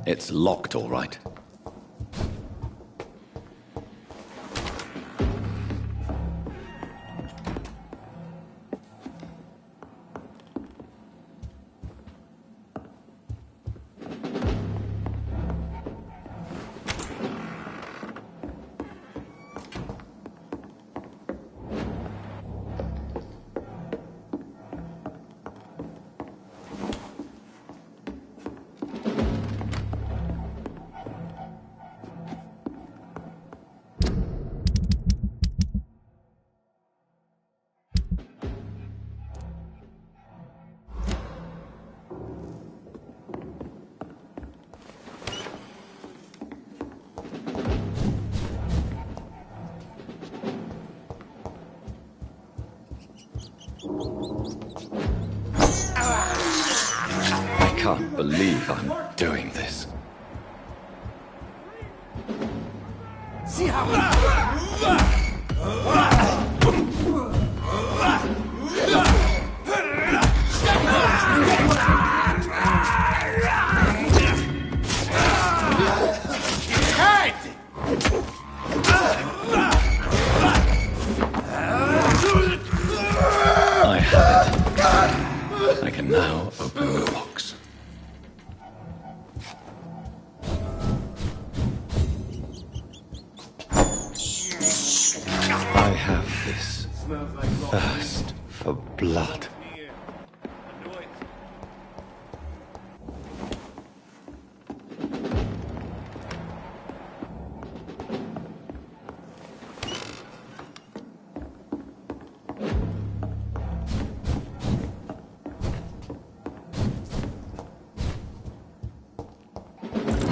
It's locked, all right. I can't believe I'm doing this. I have it. I can now open the box. I have this thirst for blood.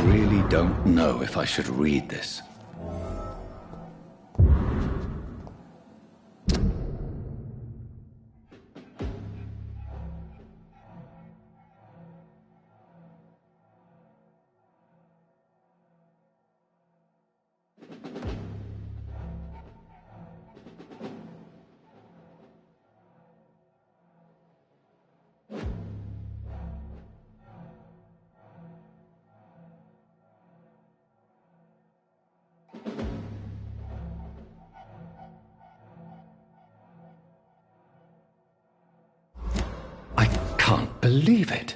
Really don't know if I should read this. I can't believe it.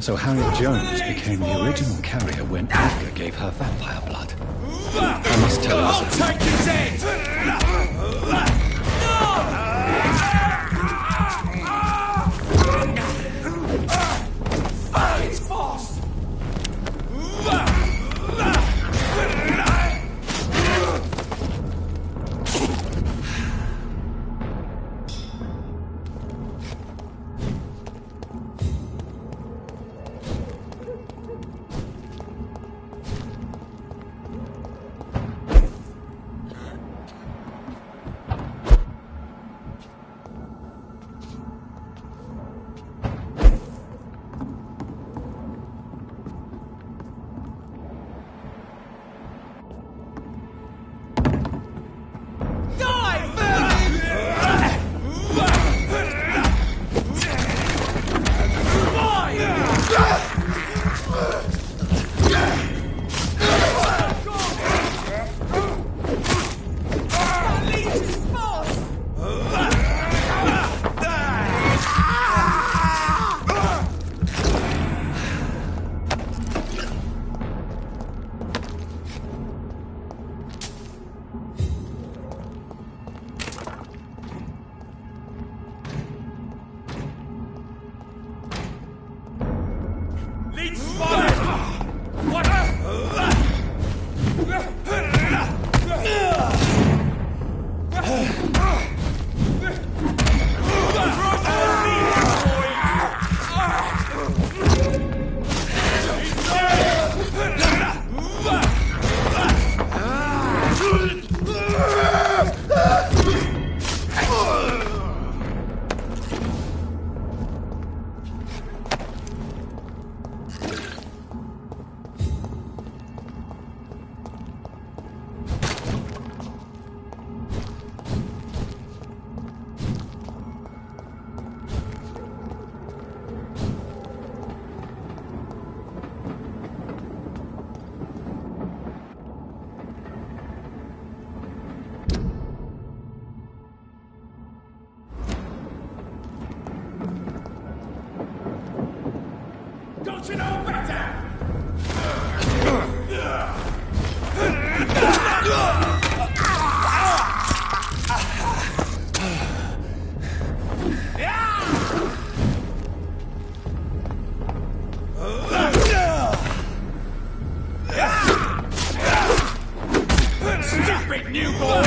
So Harriet Jones became the original carrier when Edgar gave her vampire blood. I must tell Elizabeth. Take his head! It's fast! Don't you know better? Stupid newborn!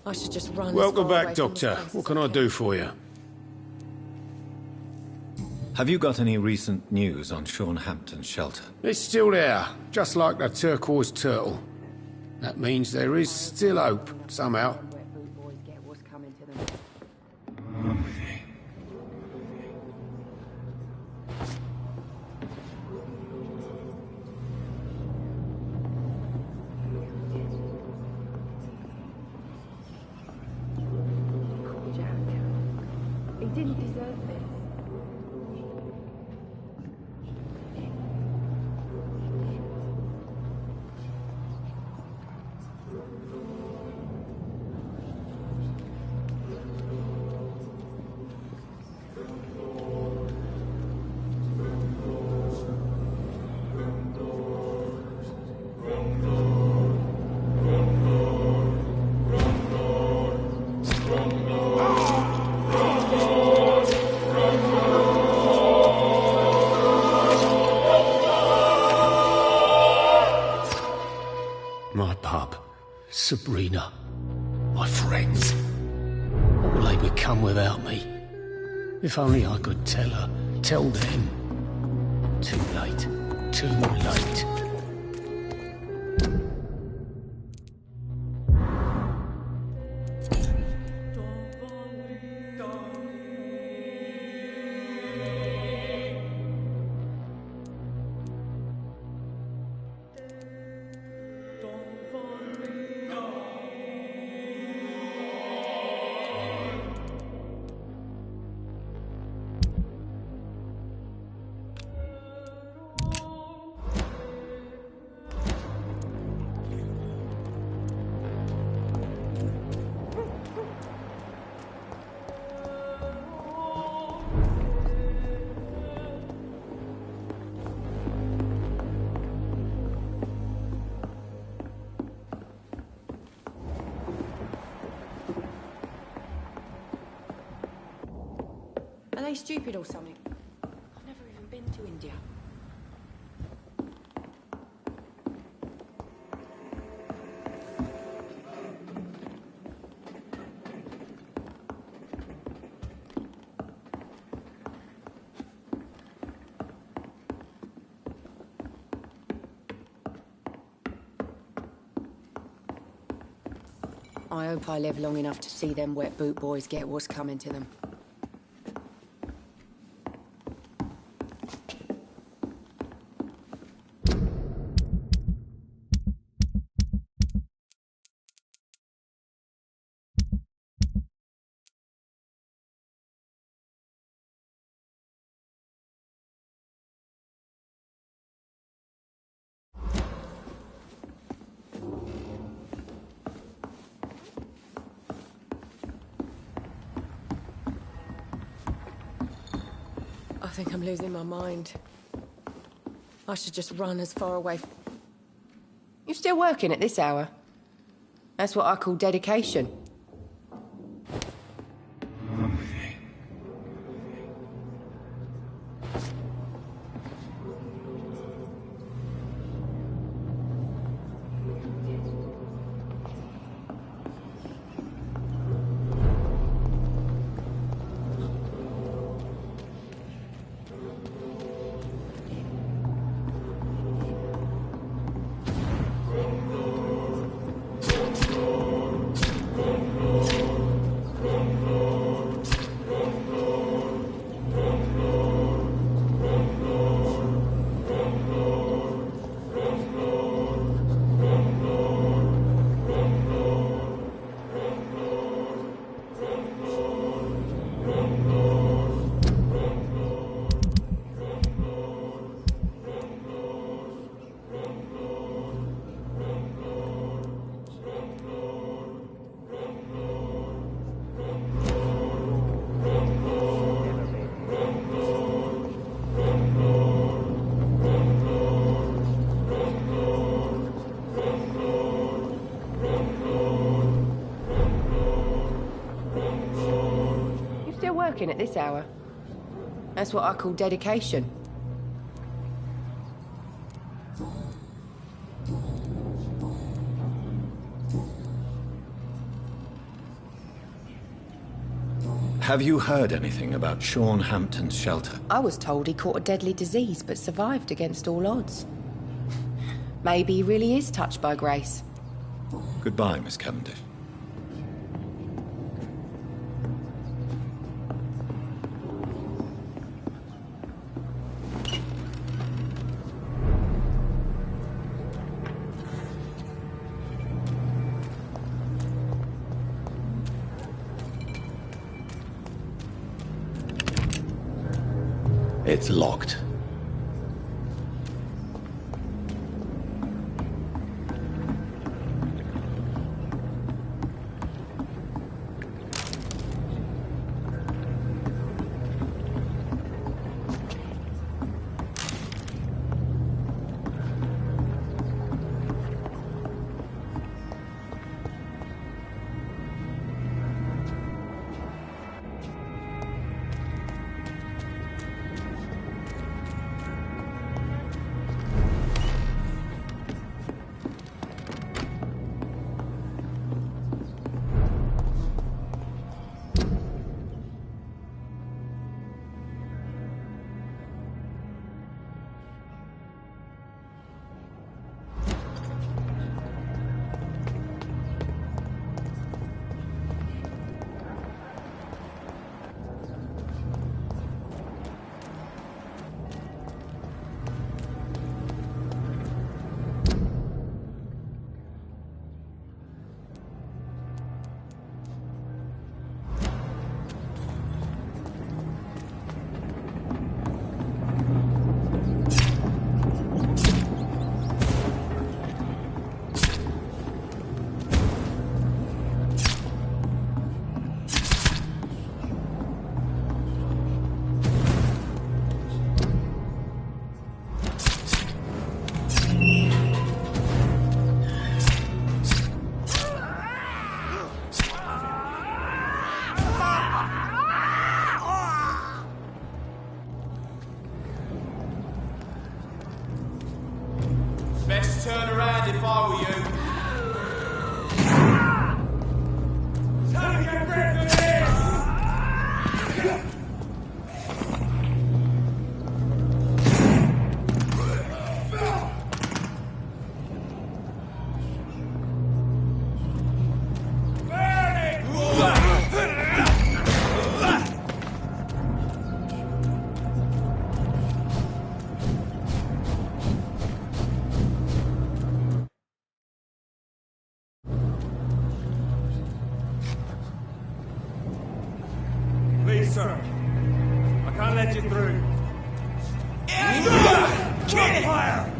I should just run. Welcome back, Doctor. What can I do for you? Have you got any recent news on Sean Hampton's shelter? It's still there, just like the turquoise turtle. That means there is still hope, somehow. He didn't deserve this. My pub, Sabrina, my friends. What will they become without me? If only I could tell her, tell them. Too late, too late. Are they stupid or something? I've never even been to India. I hope I live long enough to see them wet boot boys get what's coming to them. I think I'm losing my mind. I should just run as far away. You're still working at this hour? That's what I call dedication. Working at this hour. That's what I call dedication. Have you heard anything about Sean Hampton's shelter? I was told he caught a deadly disease but survived against all odds. Maybe he really is touched by grace. Goodbye, Miss Cavendish. It's locked. if I were you. Time to get rid of this! Please, sir. I can't let you through. Get it! Fire!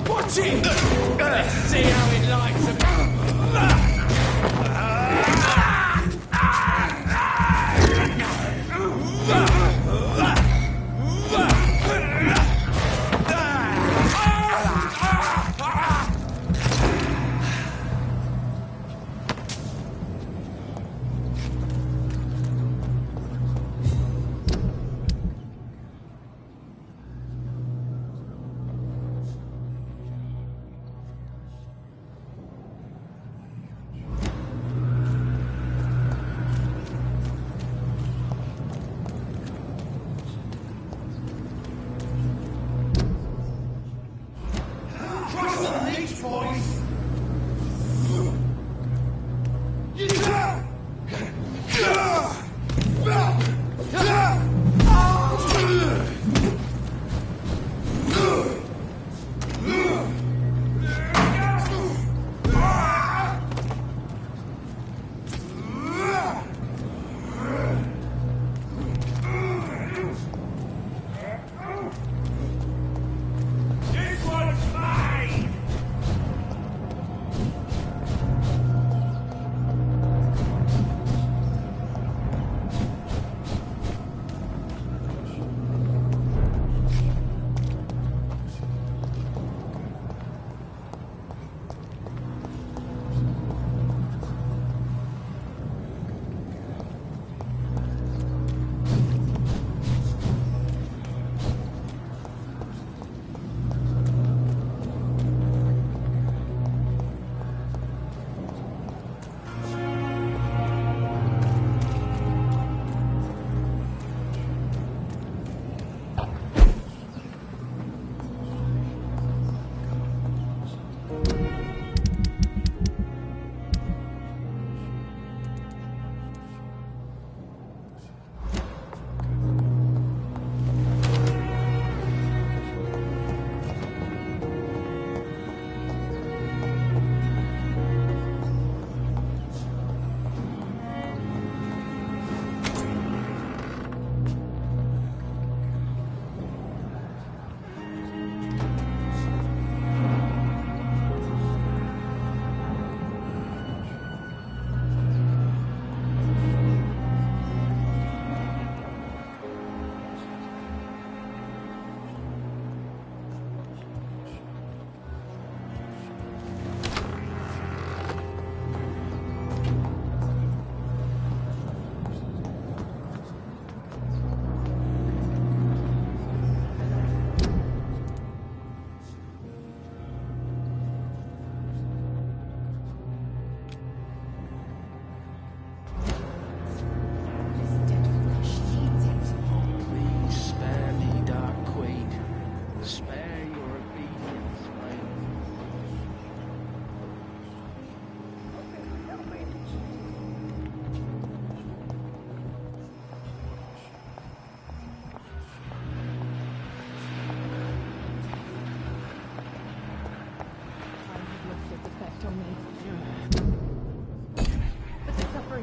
Watch it! Let's see how it likes it.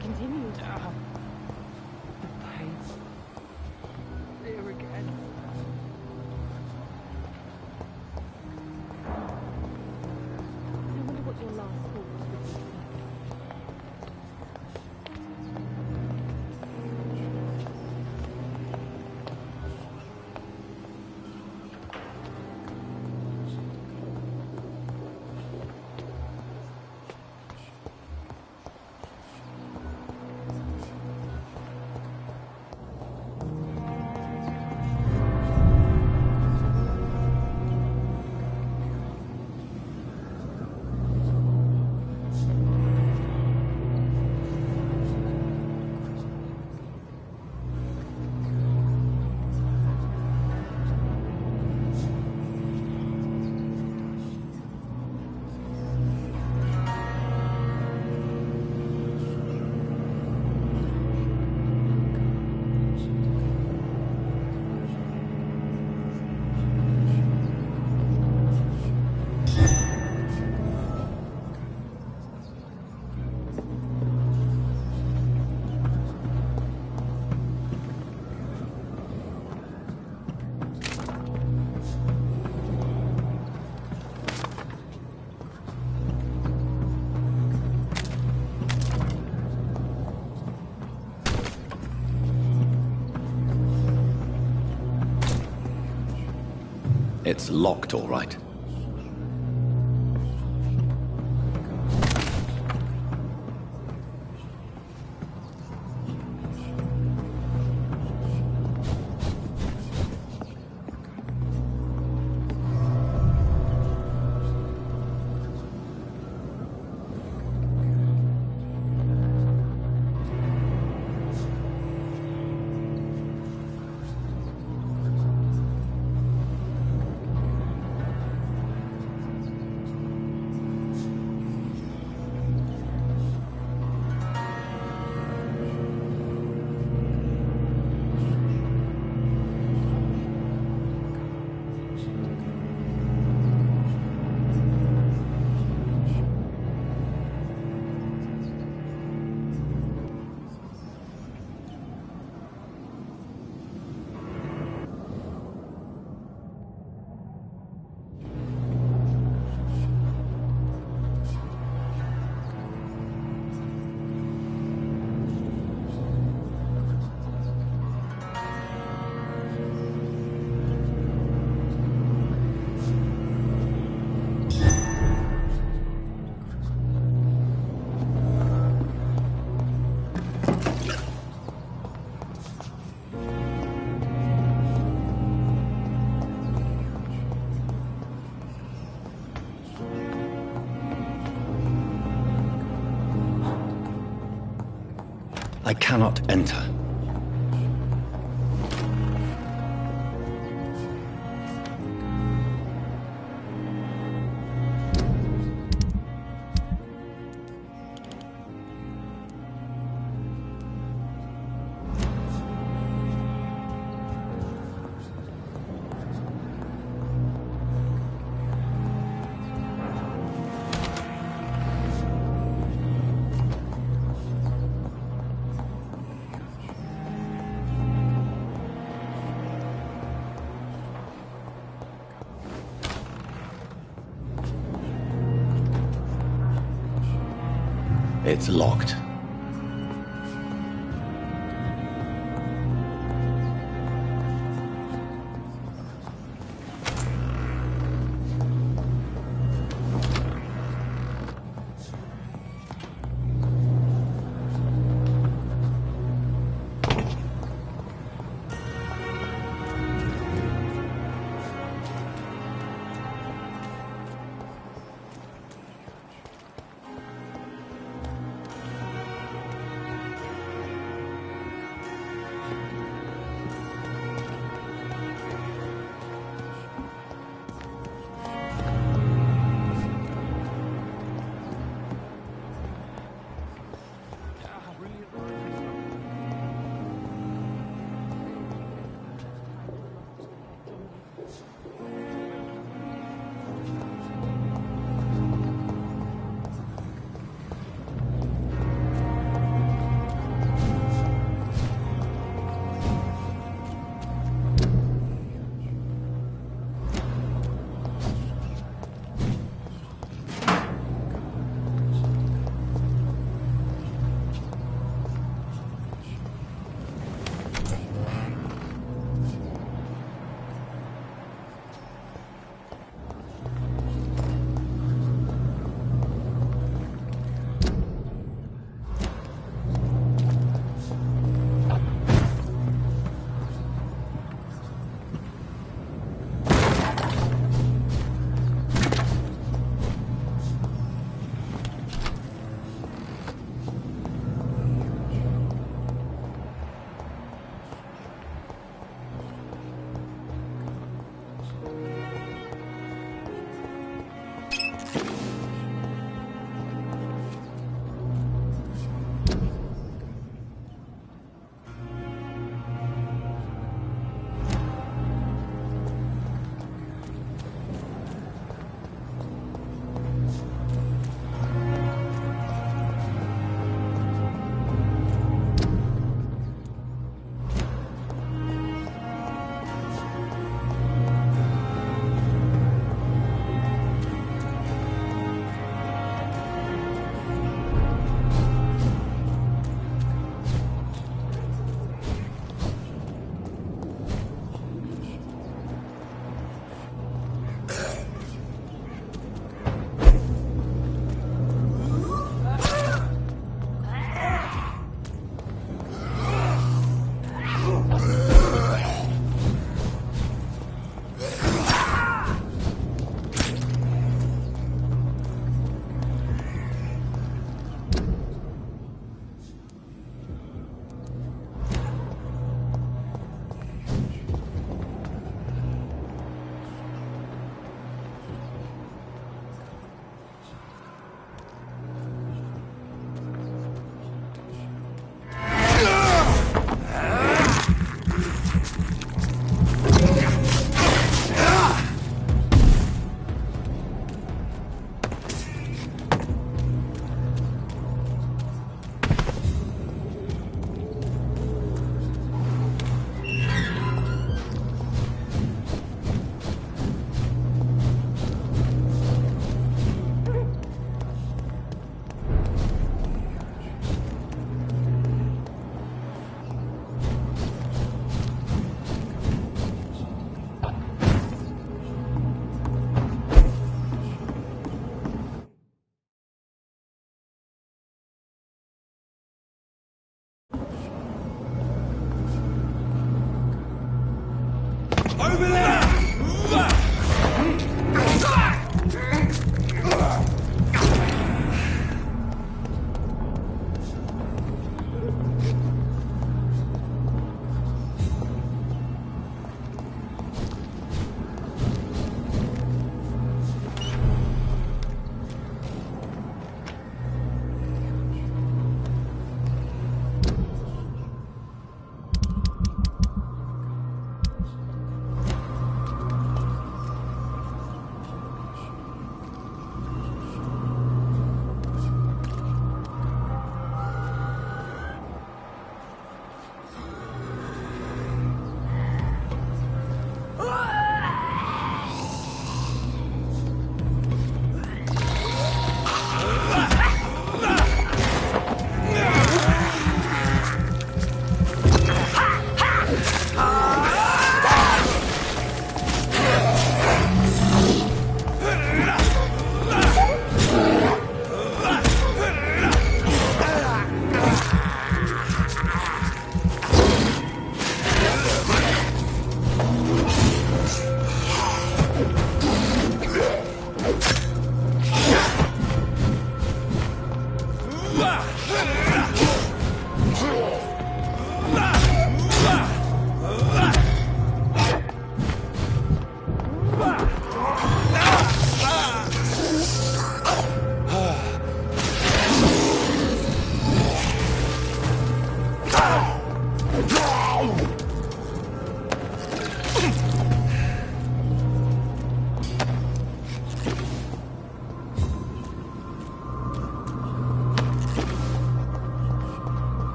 continued. The pain. There again. I wonder what your last thought would be. It's locked, all right. I cannot enter. It's locked.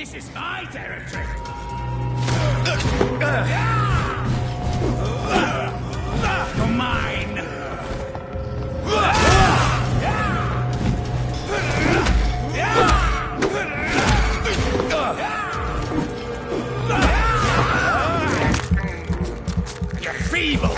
This is my territory. You're mine. You're feeble.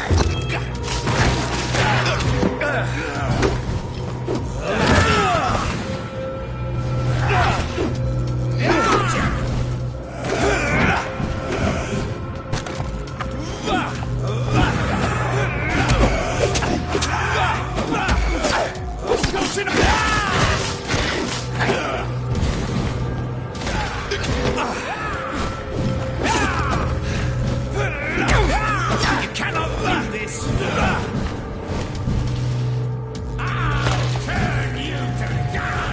You cannot win this. I'll turn you to dust.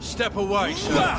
Step away, sir.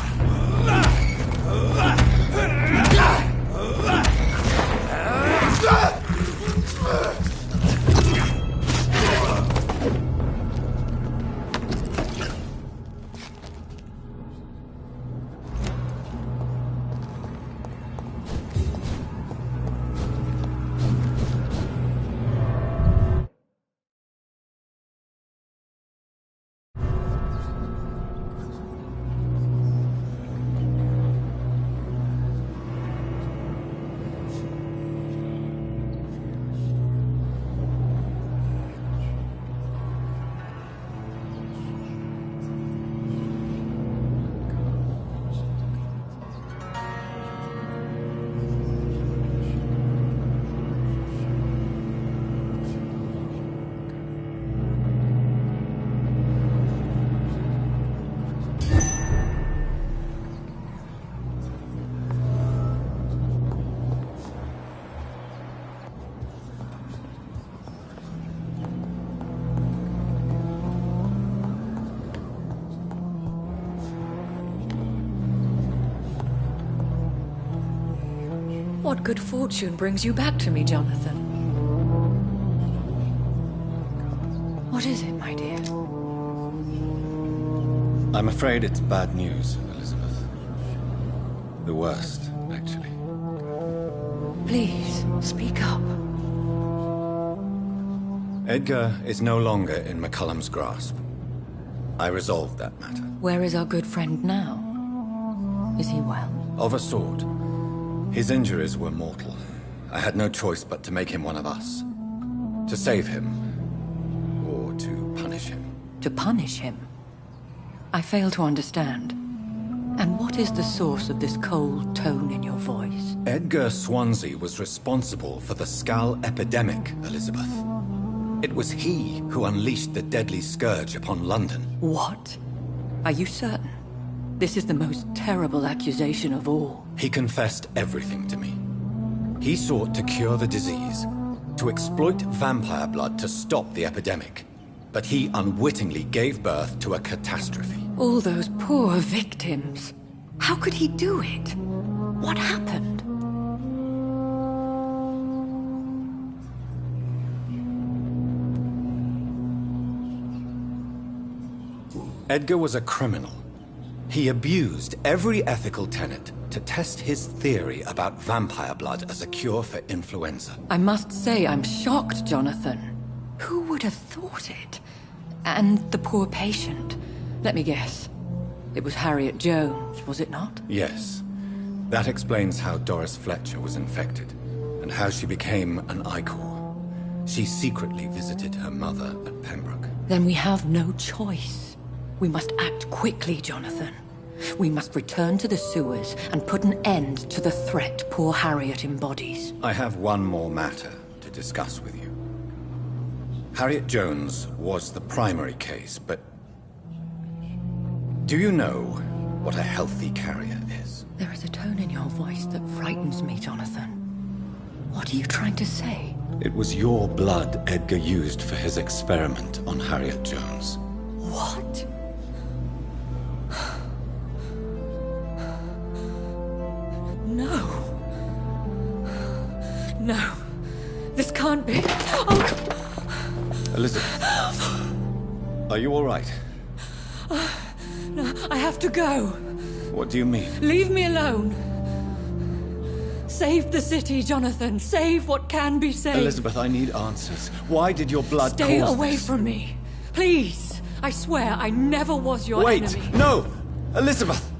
What good fortune brings you back to me, Jonathan? What is it, my dear? I'm afraid it's bad news, Elizabeth. The worst, actually. Please, speak up. Edgar is no longer in McCullum's grasp. I resolved that matter. Where is our good friend now? Is he well? Of a sort. His injuries were mortal. I had no choice but to make him one of us. To save him, or to punish him. To punish him? I fail to understand. And what is the source of this cold tone in your voice? Edgar Swansea was responsible for the Skull epidemic, Elizabeth. It was he who unleashed the deadly scourge upon London. What? Are you certain? This is the most terrible accusation of all. He confessed everything to me. He sought to cure the disease, to exploit vampire blood to stop the epidemic. but he unwittingly gave birth to a catastrophe. All those poor victims. How could he do it? What happened? Edgar was a criminal. He abused every ethical tenet to test his theory about vampire blood as a cure for influenza. I must say I'm shocked, Jonathan. Who would have thought it? And the poor patient. Let me guess. It was Harriet Jones, was it not? Yes. That explains how Doris Fletcher was infected, and how she became an Icor. She secretly visited her mother at Pembroke. Then we have no choice. We must act quickly, Jonathan. We must return to the sewers and put an end to the threat poor Harriet embodies. I have one more matter to discuss with you. Harriet Jones was the primary case, but do you know what a healthy carrier is? There is a tone in your voice that frightens me, Jonathan. What are you trying to say? It was your blood Edgar used for his experiment on Harriet Jones. What? No. No. This can't be. Oh. Elizabeth, are you all right? No, I have to go. What do you mean? Leave me alone. Save the city, Jonathan. Save what can be saved. Elizabeth, I need answers. Why did your blood Stay cause away this? from me. Please. I swear I never was your enemy. Wait! No! Elizabeth!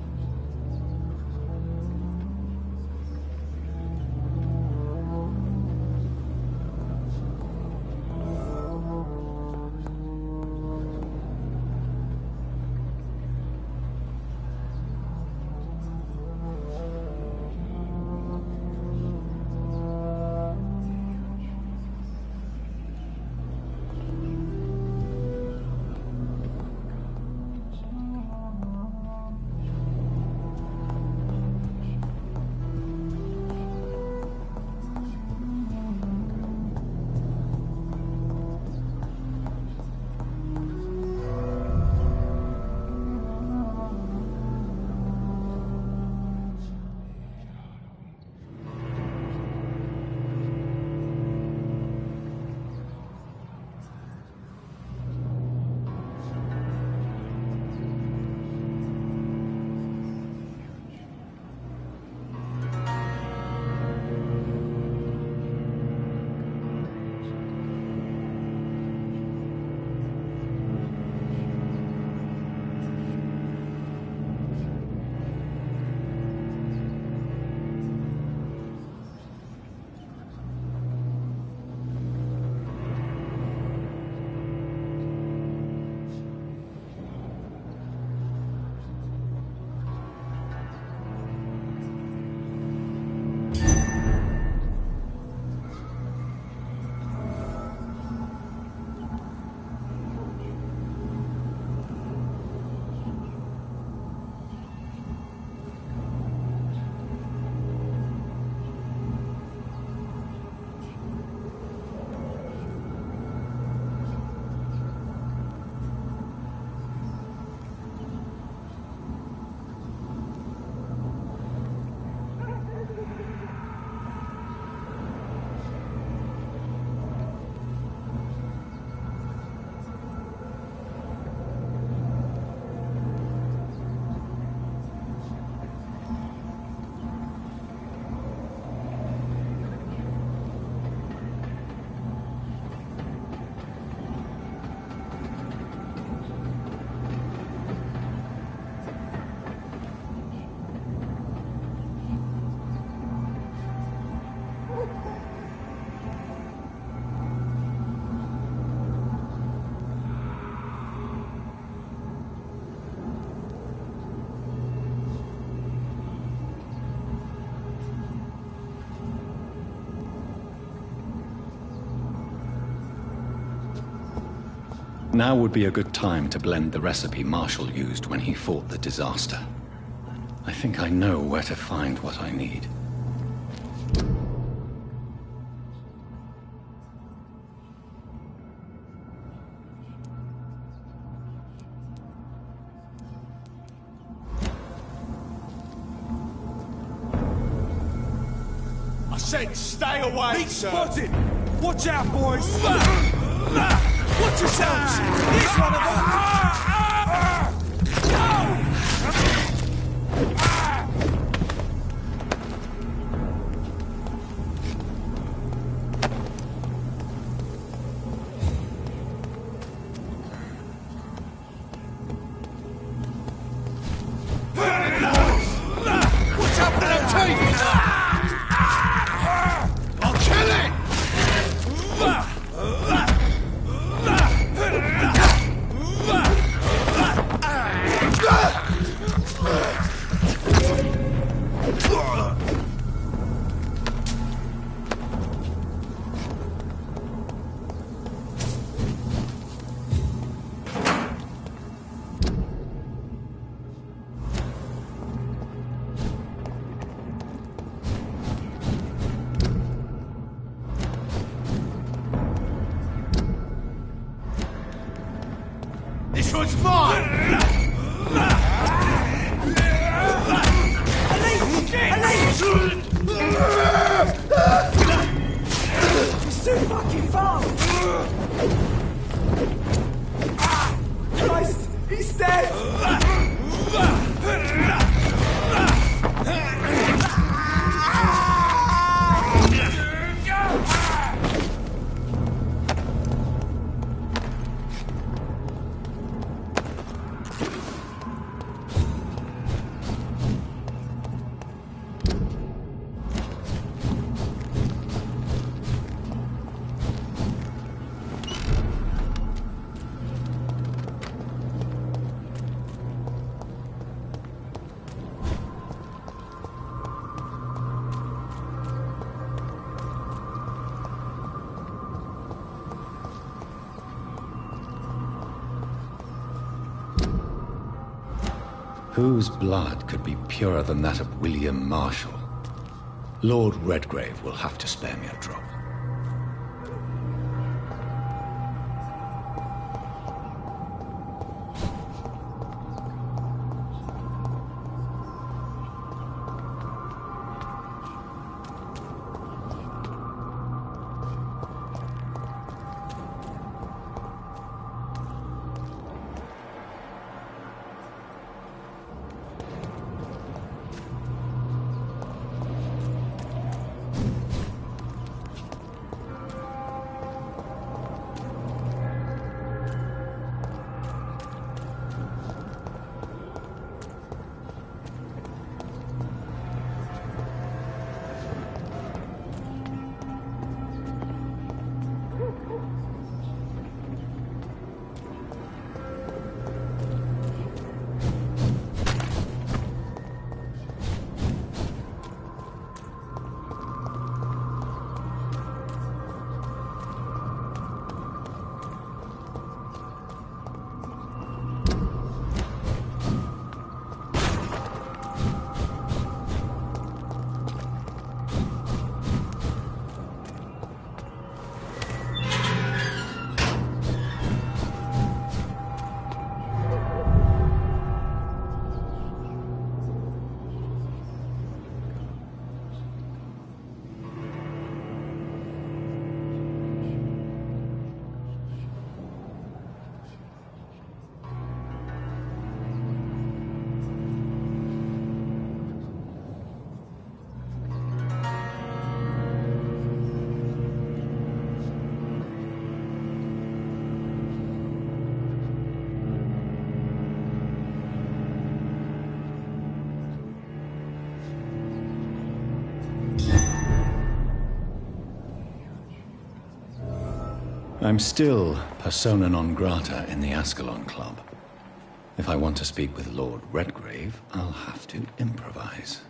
Now would be a good time to blend the recipe Marshall used when he fought the disaster. I think I know where to find what I need. said stay away, He's sir. spotted! Watch out, boys! Watch yourselves! Here's one of them! Watch out for them teeth! I'll kill it! This one's mine! He's too fucking far! Christ! He's dead! Whose blood could be purer than that of William Marshall? Lord Redgrave will have to spare me a drop. I'm still persona non grata in the Ascalon Club. If I want to speak with Lord Redgrave, I'll have to improvise.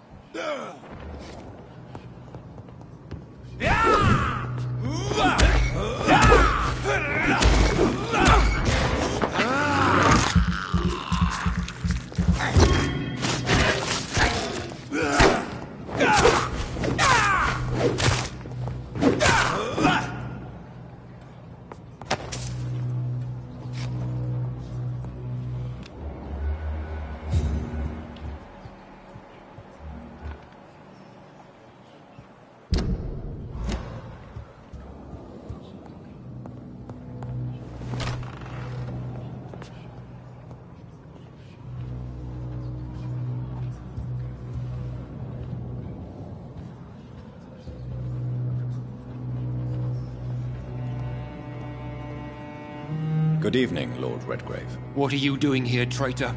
Good evening, Lord Redgrave. What are you doing here, traitor?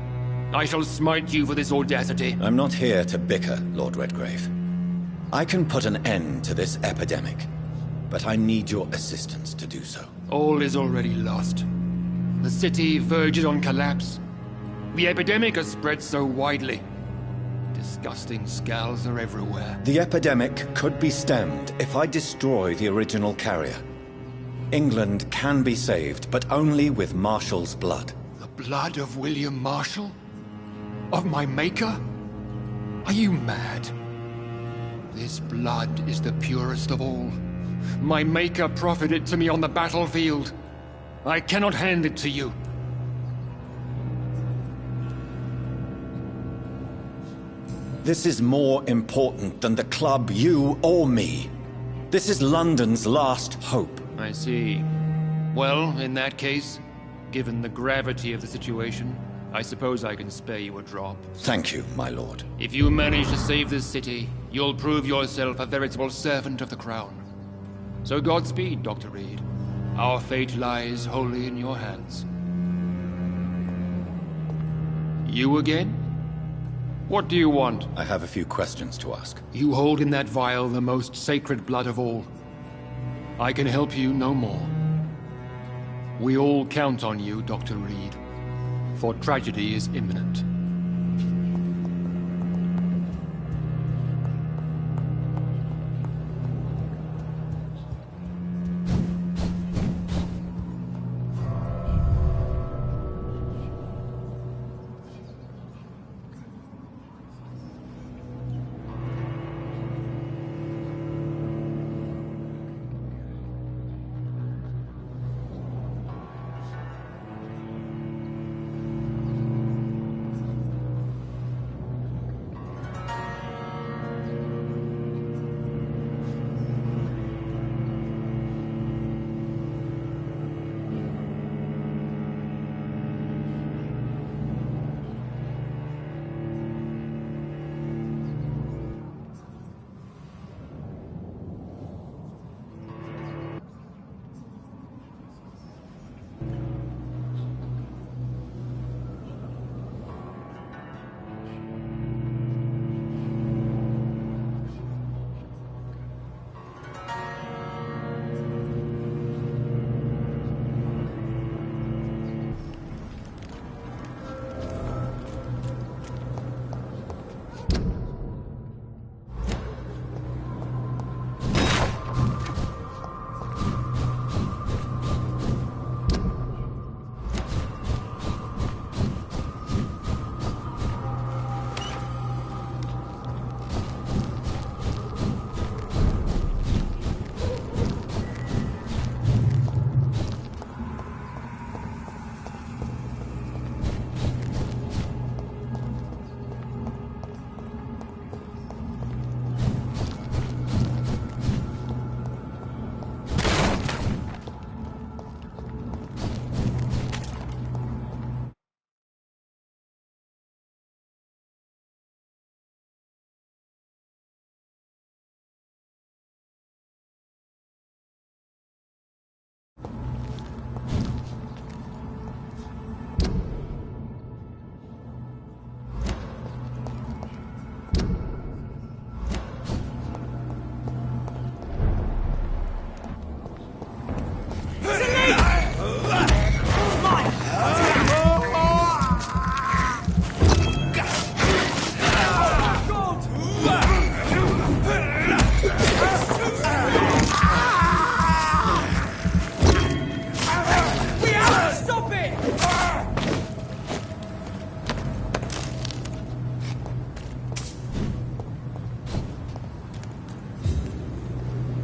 I shall smite you for this audacity. I'm not here to bicker, Lord Redgrave. I can put an end to this epidemic, but I need your assistance to do so. All is already lost. The city verges on collapse. The epidemic has spread so widely. Disgusting skulls are everywhere. The epidemic could be stemmed if I destroy the original carrier. England can be saved, but only with Marshall's blood. The blood of William Marshall? Of my maker? Are you mad? This blood is the purest of all. My maker proffered it to me on the battlefield. I cannot hand it to you. This is more important than the club, you, or me. This is London's last hope. I see. Well, in that case, given the gravity of the situation, I suppose I can spare you a drop. Thank you, my lord. If you manage to save this city, you'll prove yourself a veritable servant of the crown. So Godspeed, Dr. Reed. Our fate lies wholly in your hands. You again? What do you want? I have a few questions to ask. You hold in that vial the most sacred blood of all. I can help you no more. We all count on you, Dr. Reed, for tragedy is imminent.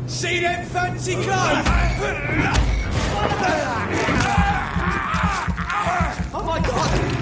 See them fancy clothes? Oh my god!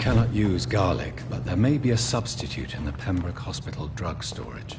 cannot use garlic, but there may be a substitute in the Pembroke Hospital drug storage.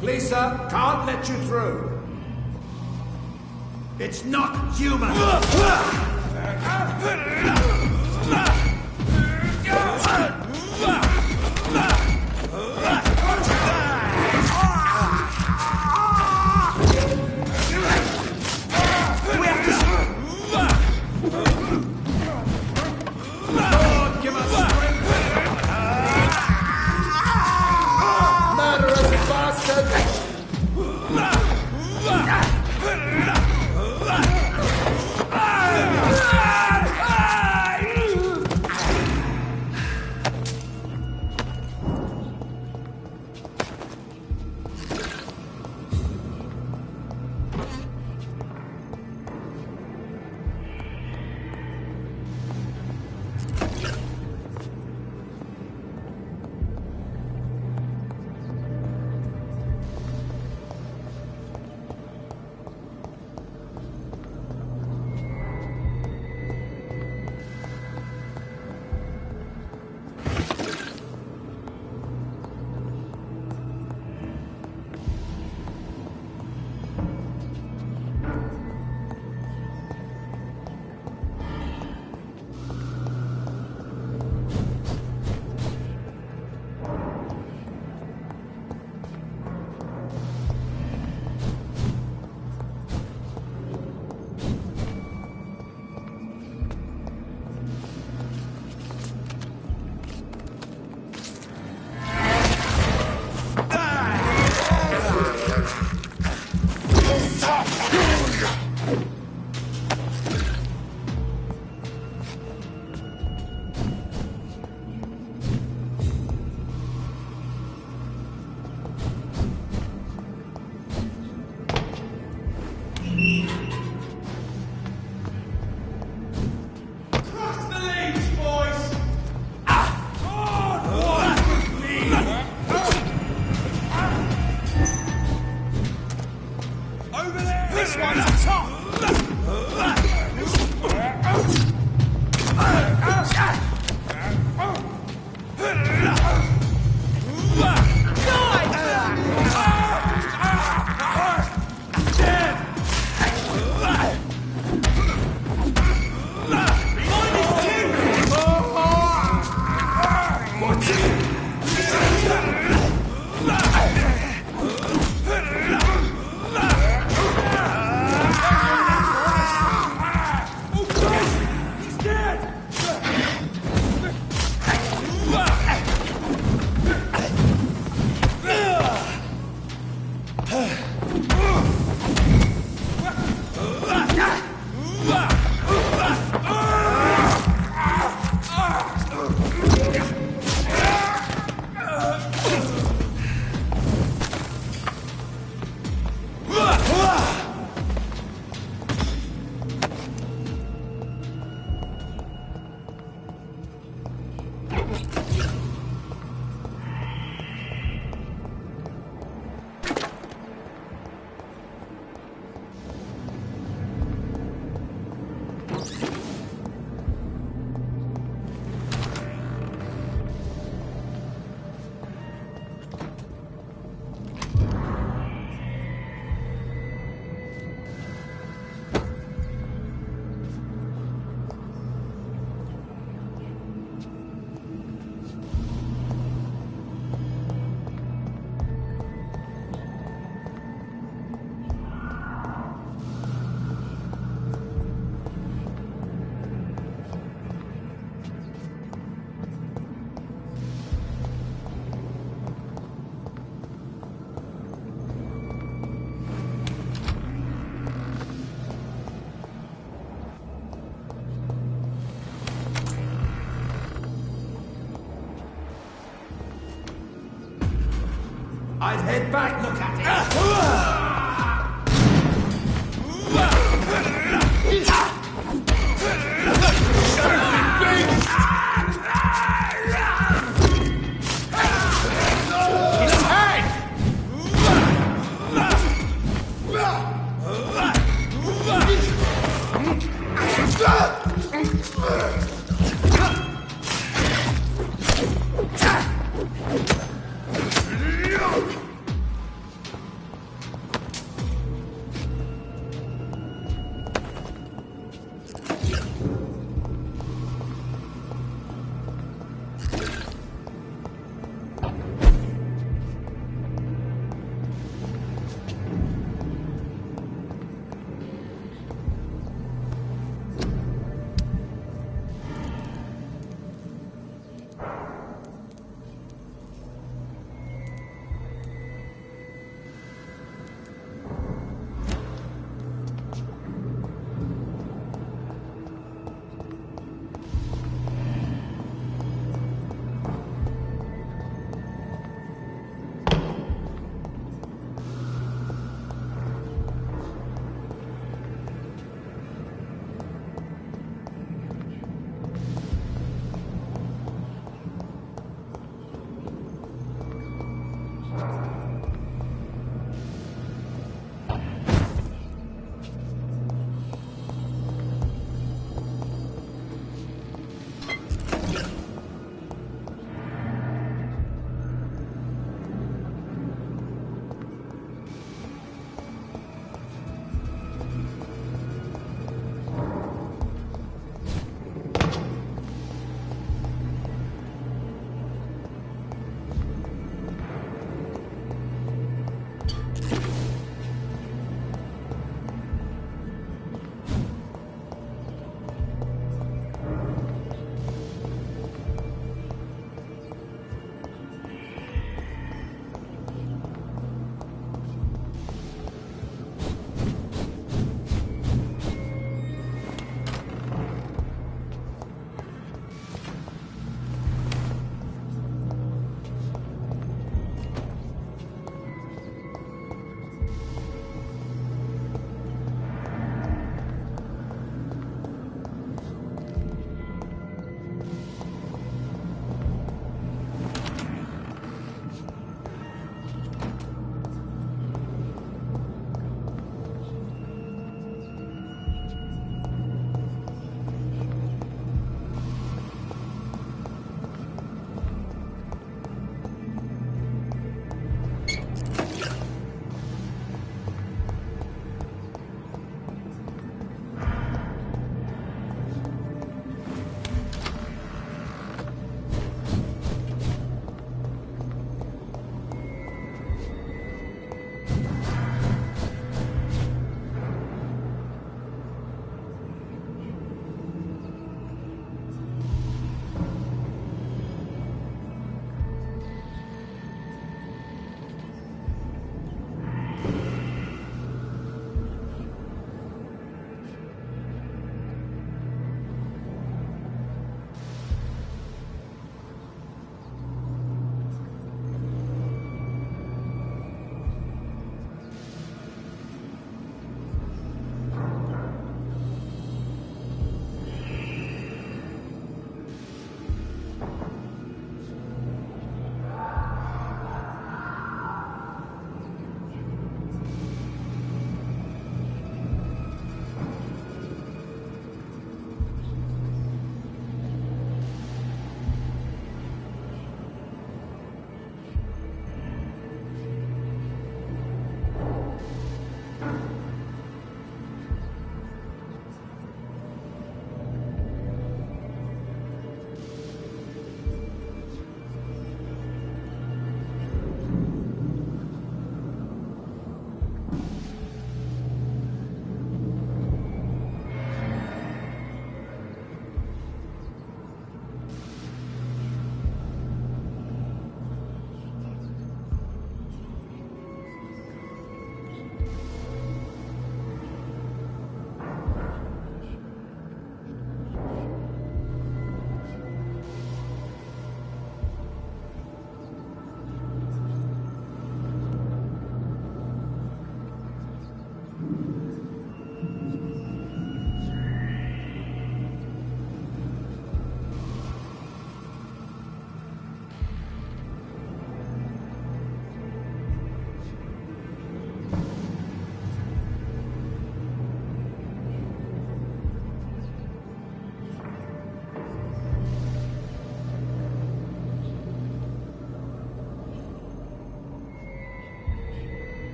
Please, sir, can't let you through. It's not human. Lord, give us strength. Murderous bastard! I'd head back, look at it!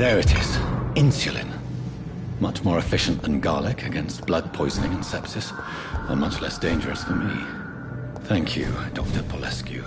There it is. Insulin. Much more efficient than garlic against blood poisoning and sepsis, and much less dangerous for me. Thank you, Dr. Polescu.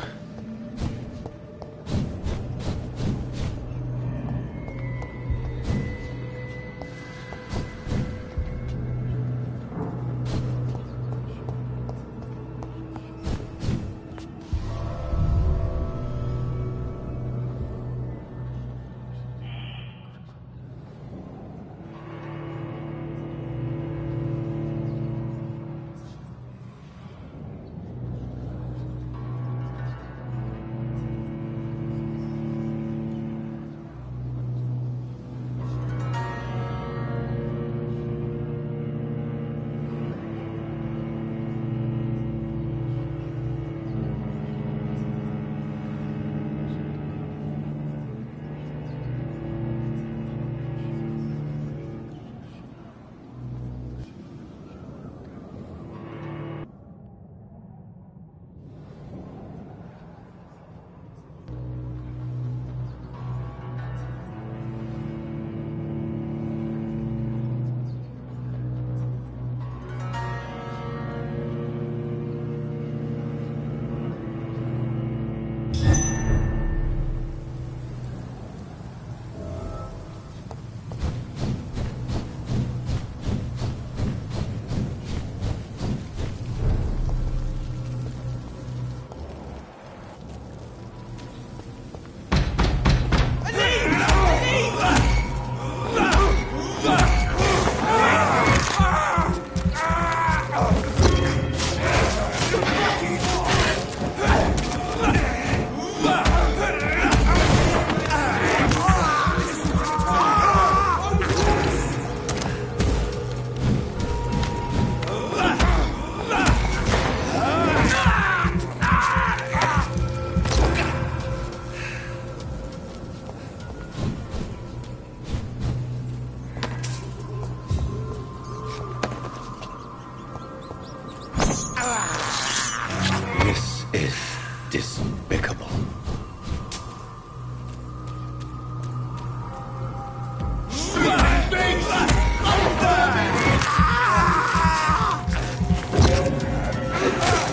Despicable.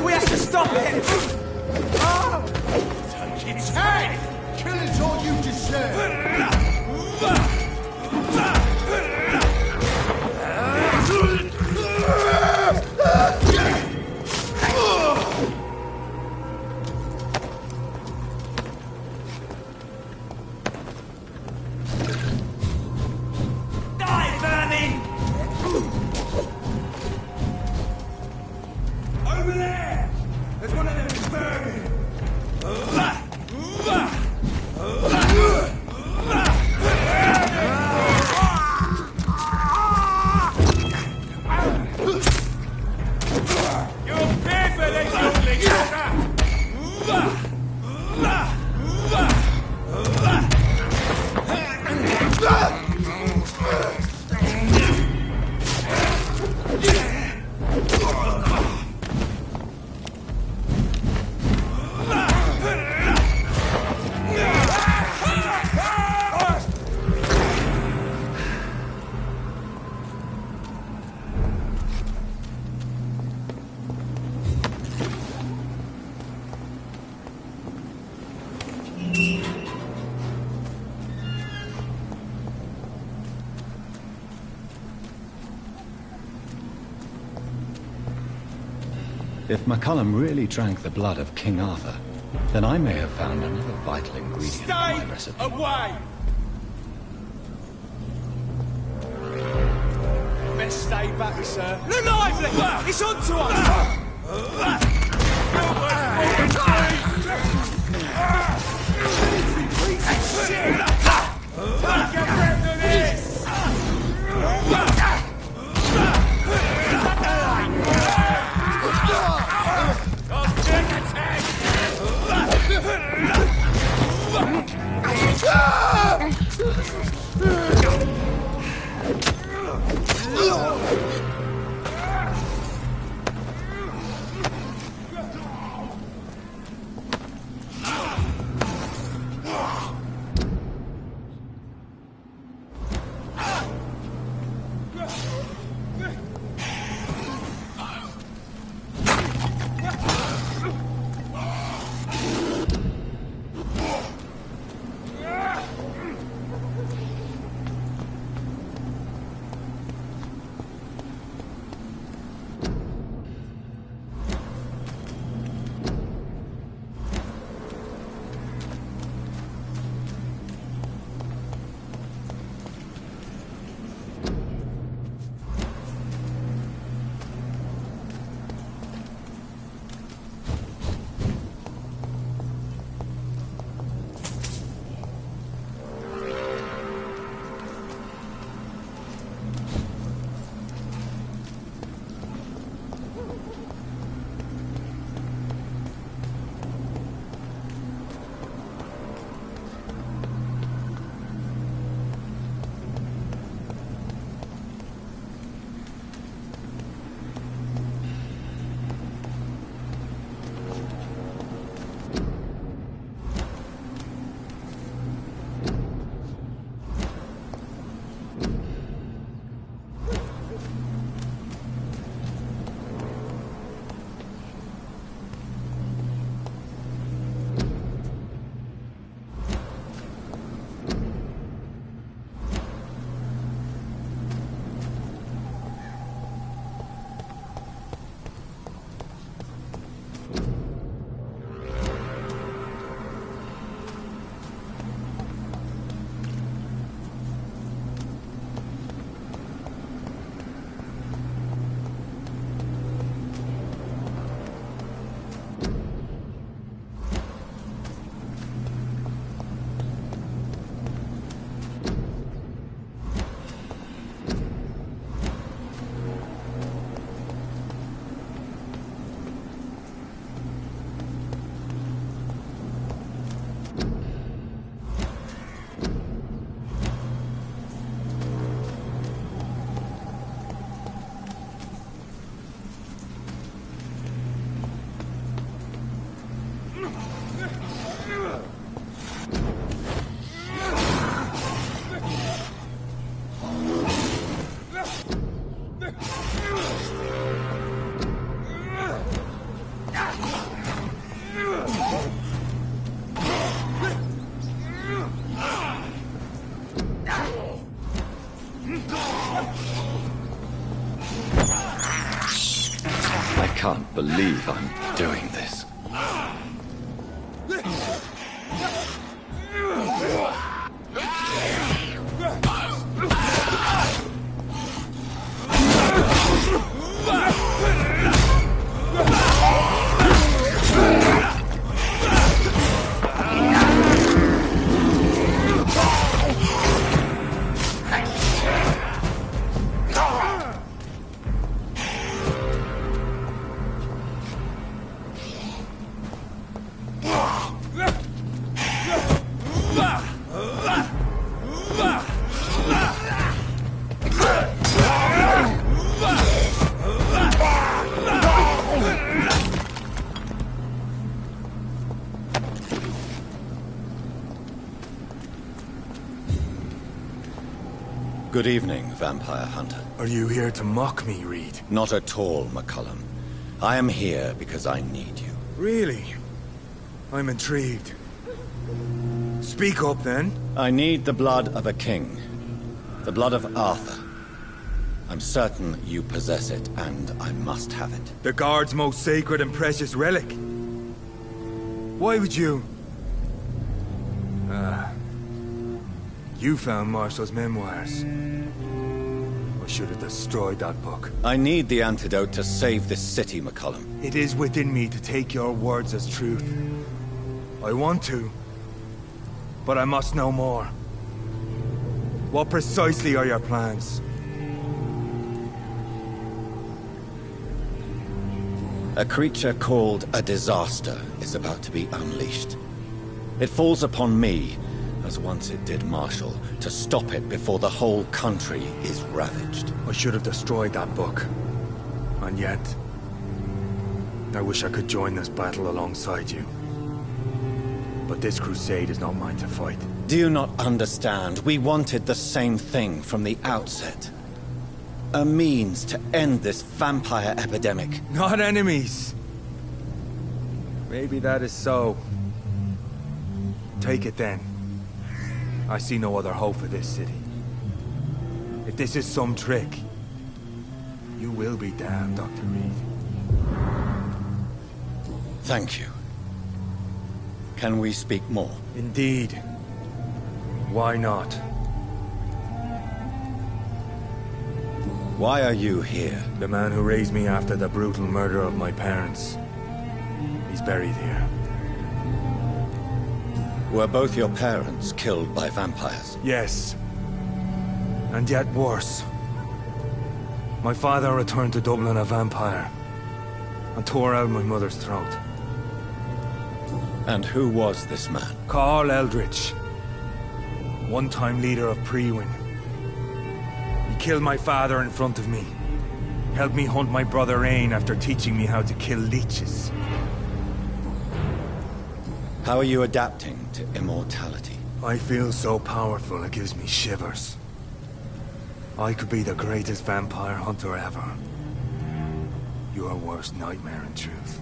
We have to stop it! Take its head! Kill it or you deserve! If McCullum really drank the blood of King Arthur, then I may have found another vital ingredient in my recipe. Stay away! Best stay back, sir. Look lively! It's on to us! Get rid of this! I can't believe I'm doing this. Good evening, Vampire Hunter. Are you here to mock me, Reed? Not at all, McCullum. I am here because I need you. Really? I'm intrigued. Speak up, then. I need the blood of a king. The blood of Arthur. I'm certain you possess it, and I must have it. The Guard's most sacred and precious relic. Why would you... You found Marshall's memoirs. I should have destroyed that book. I need the antidote to save this city, McCullum. It is within me to take your words as truth. I want to, but I must know more. What precisely are your plans? A creature called a disaster is about to be unleashed. It falls upon me, as once it did Marshall, to stop it before the whole country is ravaged. I should have destroyed that book. And yet... I wish I could join this battle alongside you. But this crusade is not mine to fight. Do you not understand? We wanted the same thing from the outset. A means to end this vampire epidemic. Not enemies! Maybe that is so. Take it then. I see no other hope for this city. If this is some trick, you will be damned, Dr. Reed. Thank you. Can we speak more? Indeed. Why not? Why are you here? The man who raised me after the brutal murder of my parents. He's buried here. Were both your parents killed by vampires? Yes. And yet worse. My father returned to Dublin a vampire, and tore out my mother's throat. And who was this man? Carl Eldritch. One-time leader of Prewin. He killed my father in front of me. Helped me hunt my brother Ain after teaching me how to kill leeches. How are you adapting to immortality? I feel so powerful it gives me shivers. I could be the greatest vampire hunter ever. Your worst nightmare, in truth.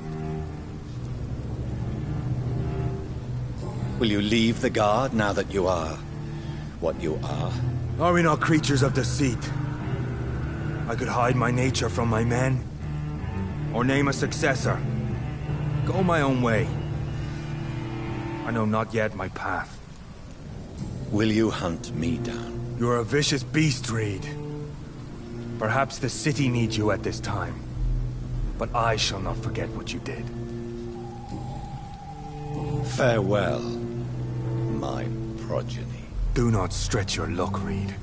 Will you leave the Guard now that you are what you are? Are we not creatures of deceit? I could hide my nature from my men, or name a successor. Go my own way. I know not yet my path. Will you hunt me down? You're a vicious beast, Reed. Perhaps the city needs you at this time. But I shall not forget what you did. Farewell, my progeny. Do not stretch your luck, Reed.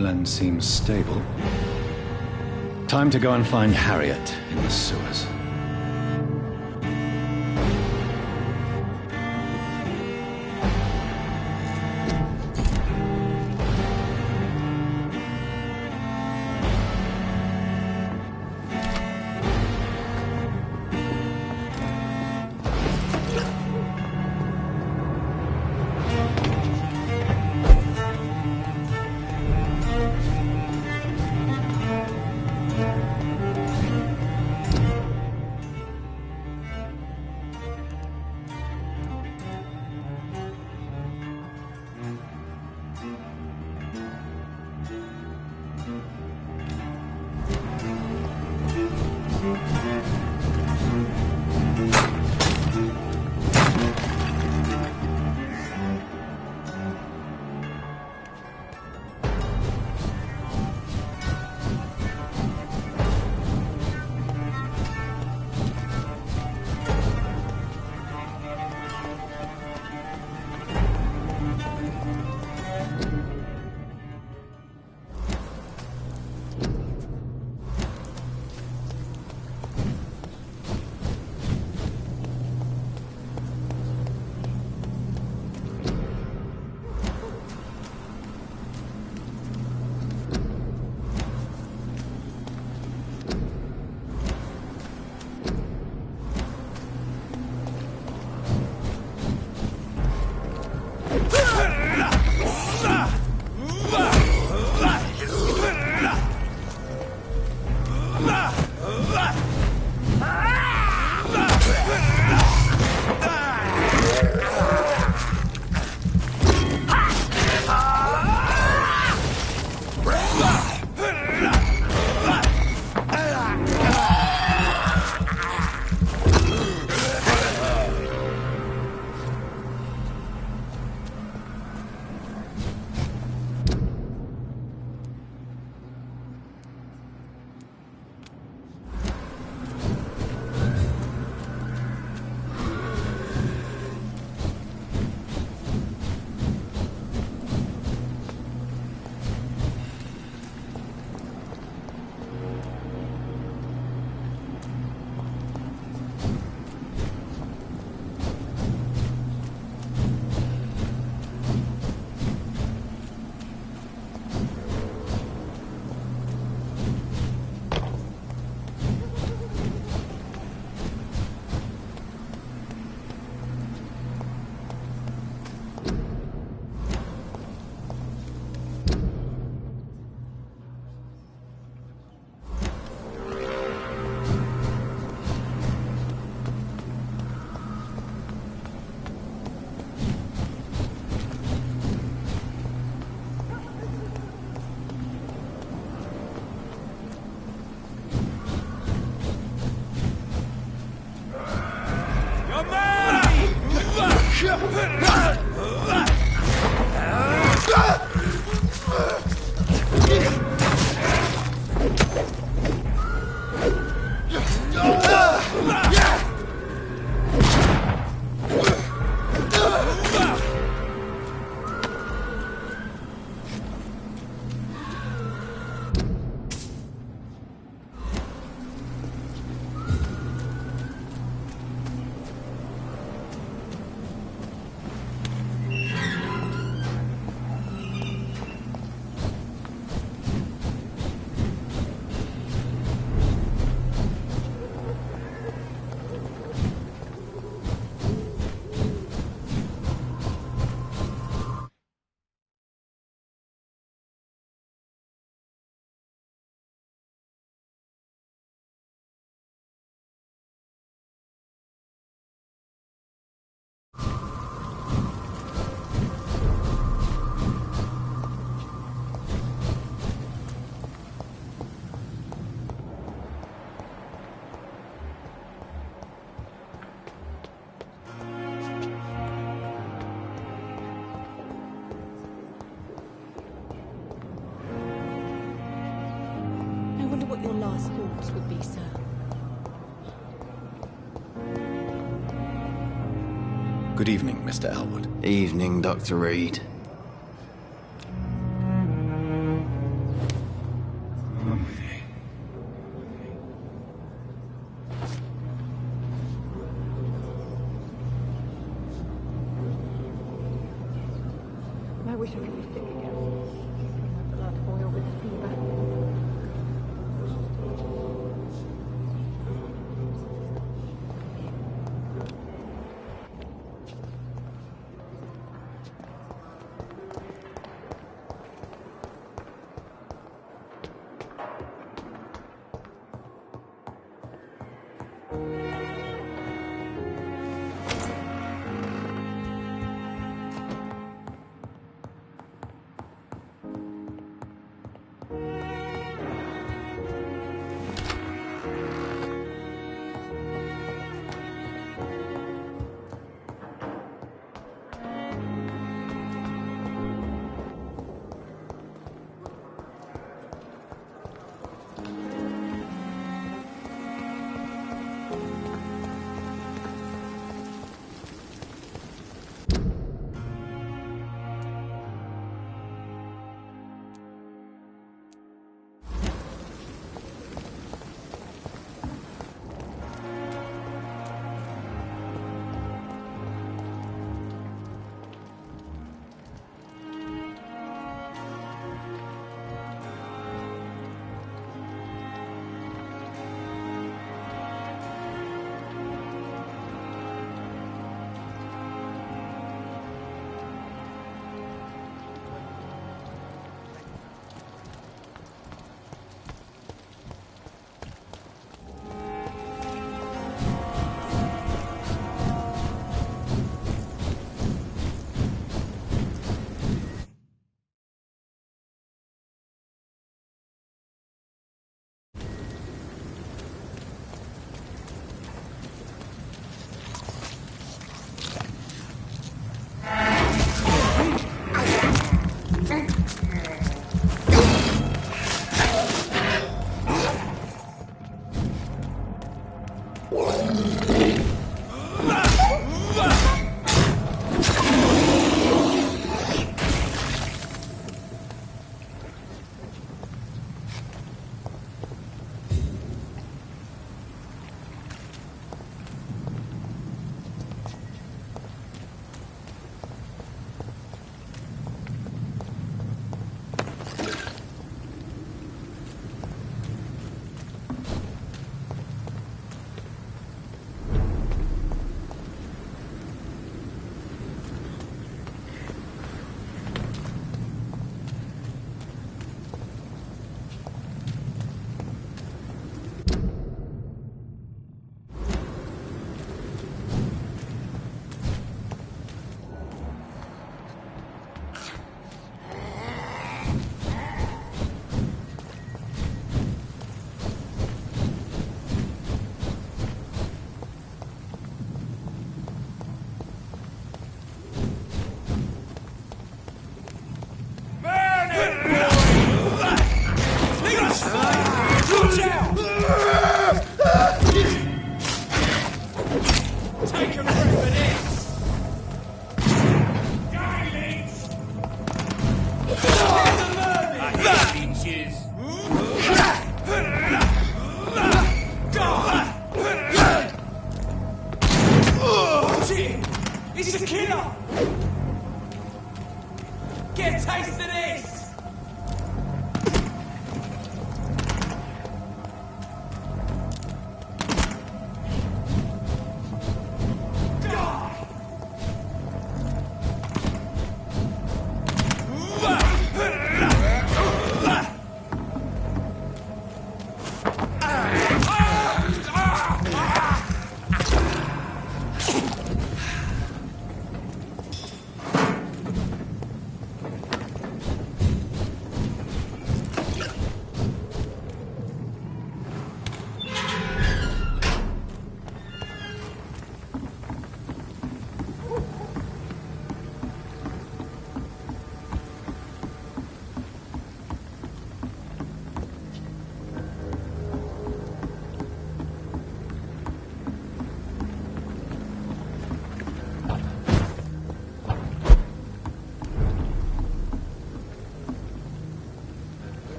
woodland seems stable. Time to go and find Harriet in the sewers. what your last thoughts would be, sir. Good evening, Mr. Elwood. Evening, Dr. Reed. condition can you stick again? Blood oil with fever.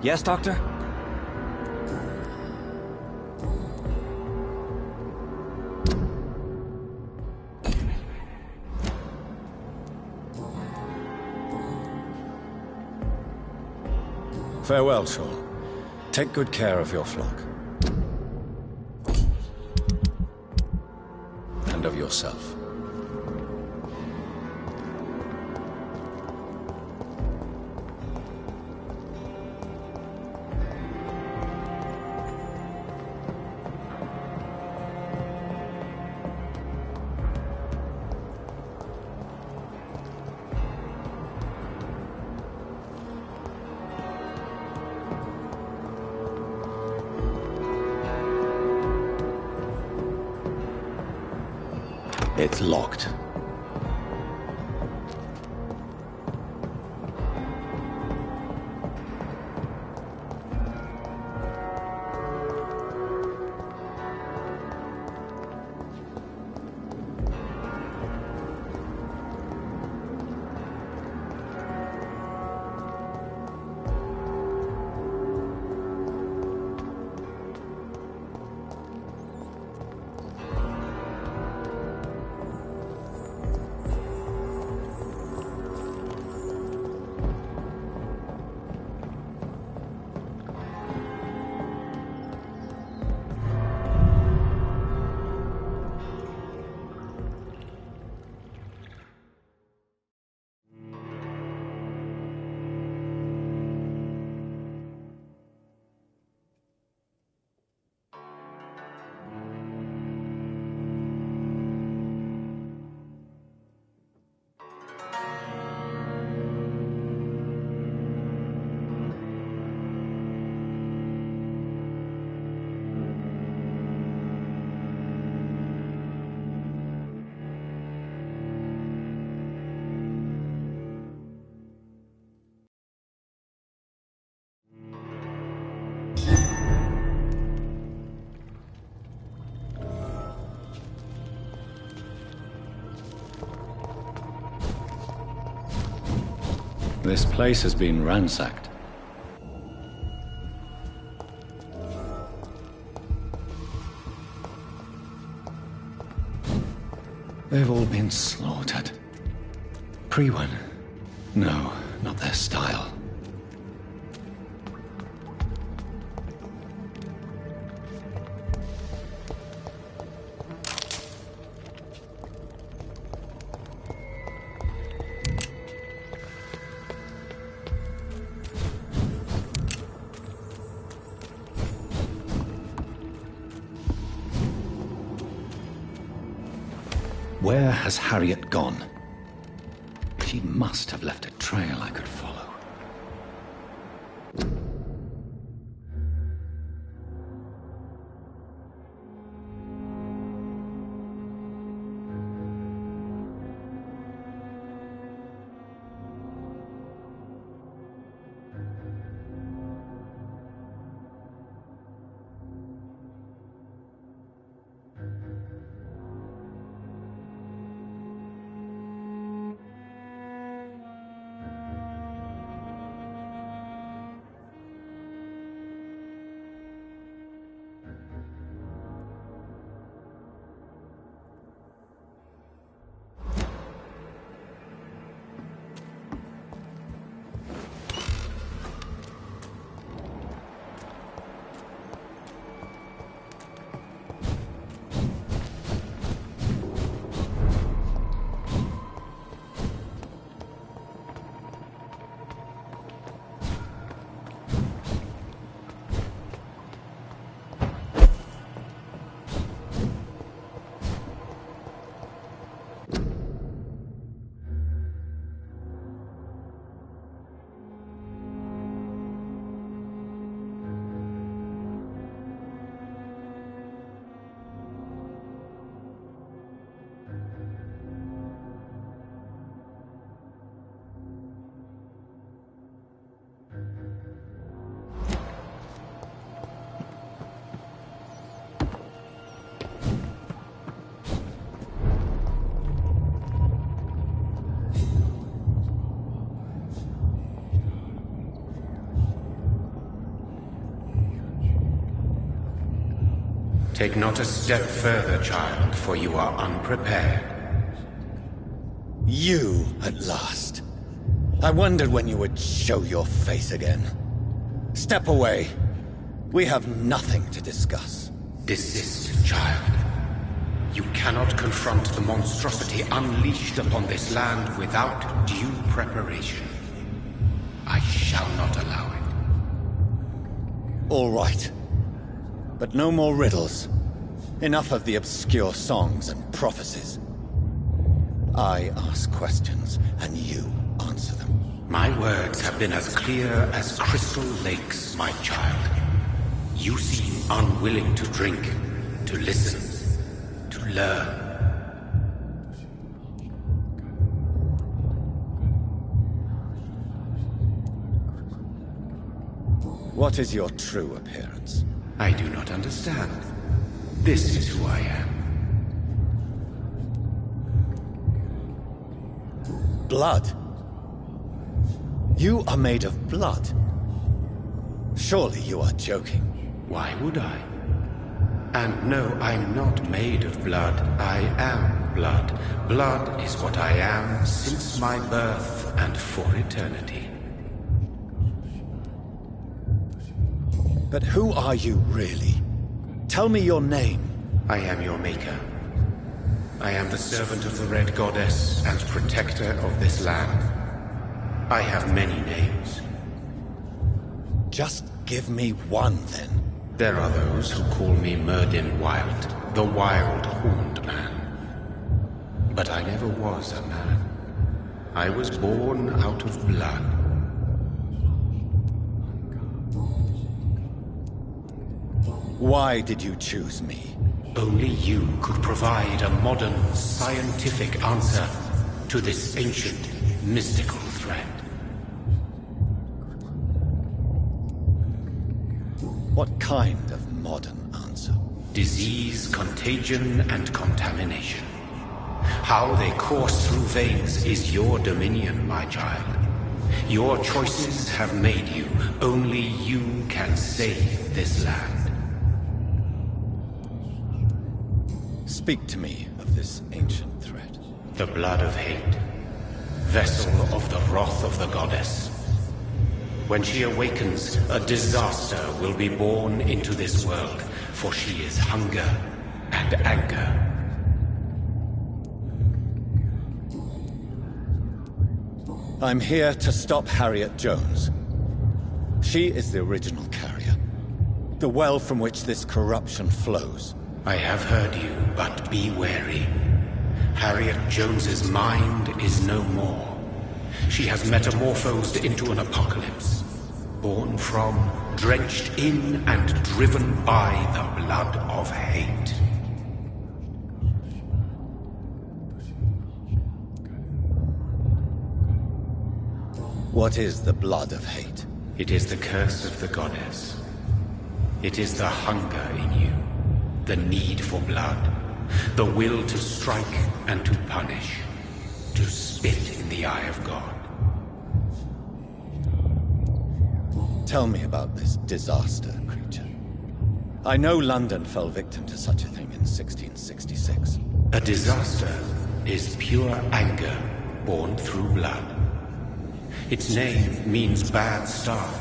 Yes, Doctor? Farewell, Sean. Take good care of your flock. And of yourself. It's locked. This place has been ransacked. They've all been slaughtered. Pre-one? No, not their style. Where has Harriet gone? She must have left a trail I could follow. Take not a step further, child, for you are unprepared. You, at last. I wondered when you would show your face again. Step away. We have nothing to discuss. Desist, child. You cannot confront the monstrosity unleashed upon this land without due preparation. I shall not allow it. All right. But no more riddles. Enough of the obscure songs and prophecies. I ask questions, and you answer them. My words have been as clear as crystal lakes, my child. You seem unwilling to drink, to listen, to learn. What is your true appearance? I do not understand. This is who I am. Blood? You are made of blood. Surely you are joking. Why would I? And no, I'm not made of blood. I am blood. Blood is what I am since my birth and for eternity. But who are you really? Tell me your name. I am your maker. I am the servant of the Red Goddess and protector of this land. I have many names. Just give me one, then. There are those who call me Myrddin Wild, the Wild Horned Man. But I never was a man. I was born out of blood. Why did you choose me? Only you could provide a modern, scientific answer to this ancient, mystical threat. What kind of modern answer? Disease, contagion, and contamination. How they course through veins is your dominion, my child. Your choices have made you. Only you can save this land. Speak to me of this ancient threat. The blood of hate. Vessel of the wrath of the goddess. When she awakens, a disaster will be born into this world, for she is hunger and anger. I'm here to stop Harriet Jones. She is the original carrier. The well from which this corruption flows. I have heard you, but be wary. Harriet Jones's mind is no more. She has metamorphosed into an apocalypse. Born from, drenched in, and driven by the blood of hate. What is the blood of hate? It is the curse of the goddess. It is the hunger in you. The need for blood, the will to strike and to punish, to spit in the eye of God. Tell me about this disaster, creature. I know London fell victim to such a thing in 1666. A disaster is pure anger born through blood. Its name means bad star.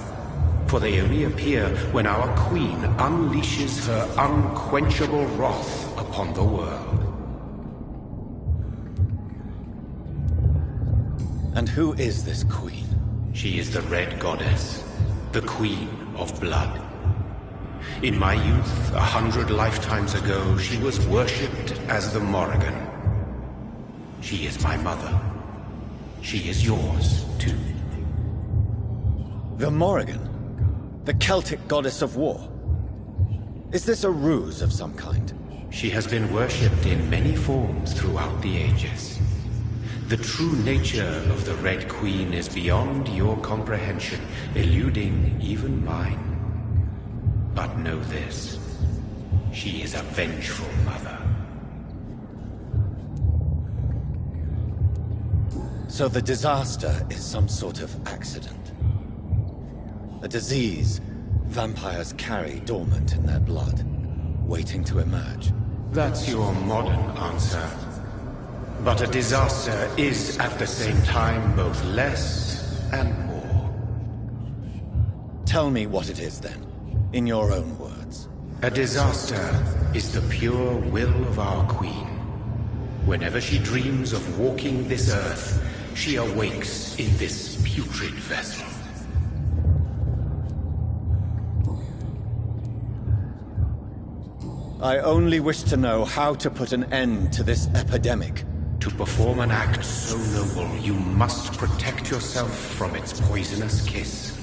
For they only appear when our queen unleashes her unquenchable wrath upon the world. And who is this queen? She is the Red Goddess, the Queen of Blood. In my youth, 100 lifetimes ago, she was worshipped as the Morrigan. She is my mother. She is yours, too. The Morrigan? The Celtic goddess of war? Is this a ruse of some kind? She has been worshipped in many forms throughout the ages. The true nature of the Red Queen is beyond your comprehension, eluding even mine. But know this, she is a vengeful mother. So the disaster is some sort of accident. A disease vampires carry dormant in their blood. waiting to emerge. That's your modern answer. But a disaster is at the same time both less and more. Tell me what it is then, in your own words. A disaster is the pure will of our queen. Whenever she dreams of walking this earth, she awakes in this putrid vessel. I only wish to know how to put an end to this epidemic. To perform an act so noble, you must protect yourself from its poisonous kiss,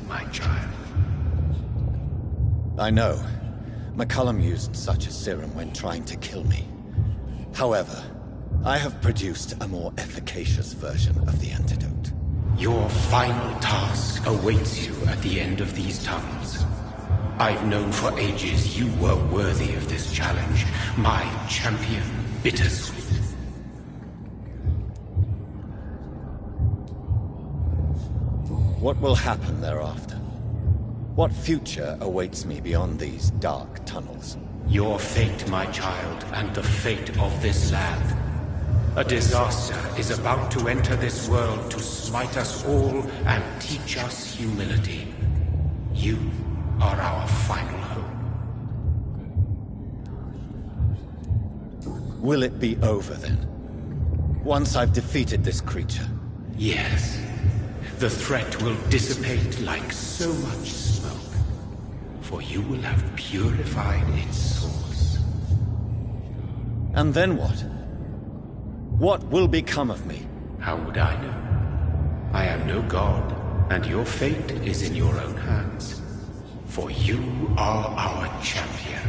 my child. I know. McCullum used such a serum when trying to kill me. However, I have produced a more efficacious version of the antidote. Your final task awaits you at the end of these tunnels. I've known for ages you were worthy of this challenge, my champion, Bittersweet. What will happen thereafter? What future awaits me beyond these dark tunnels? Your fate, my child, and the fate of this land. A disaster is about to enter this world to smite us all and teach us humility. You are our final hope. Will it be over then? Once I've defeated this creature? Yes. The threat will dissipate like so much smoke, for you will have purified its source. And then what? What will become of me? How would I know? I am no god, and your fate is in your own hands. For you are our champion.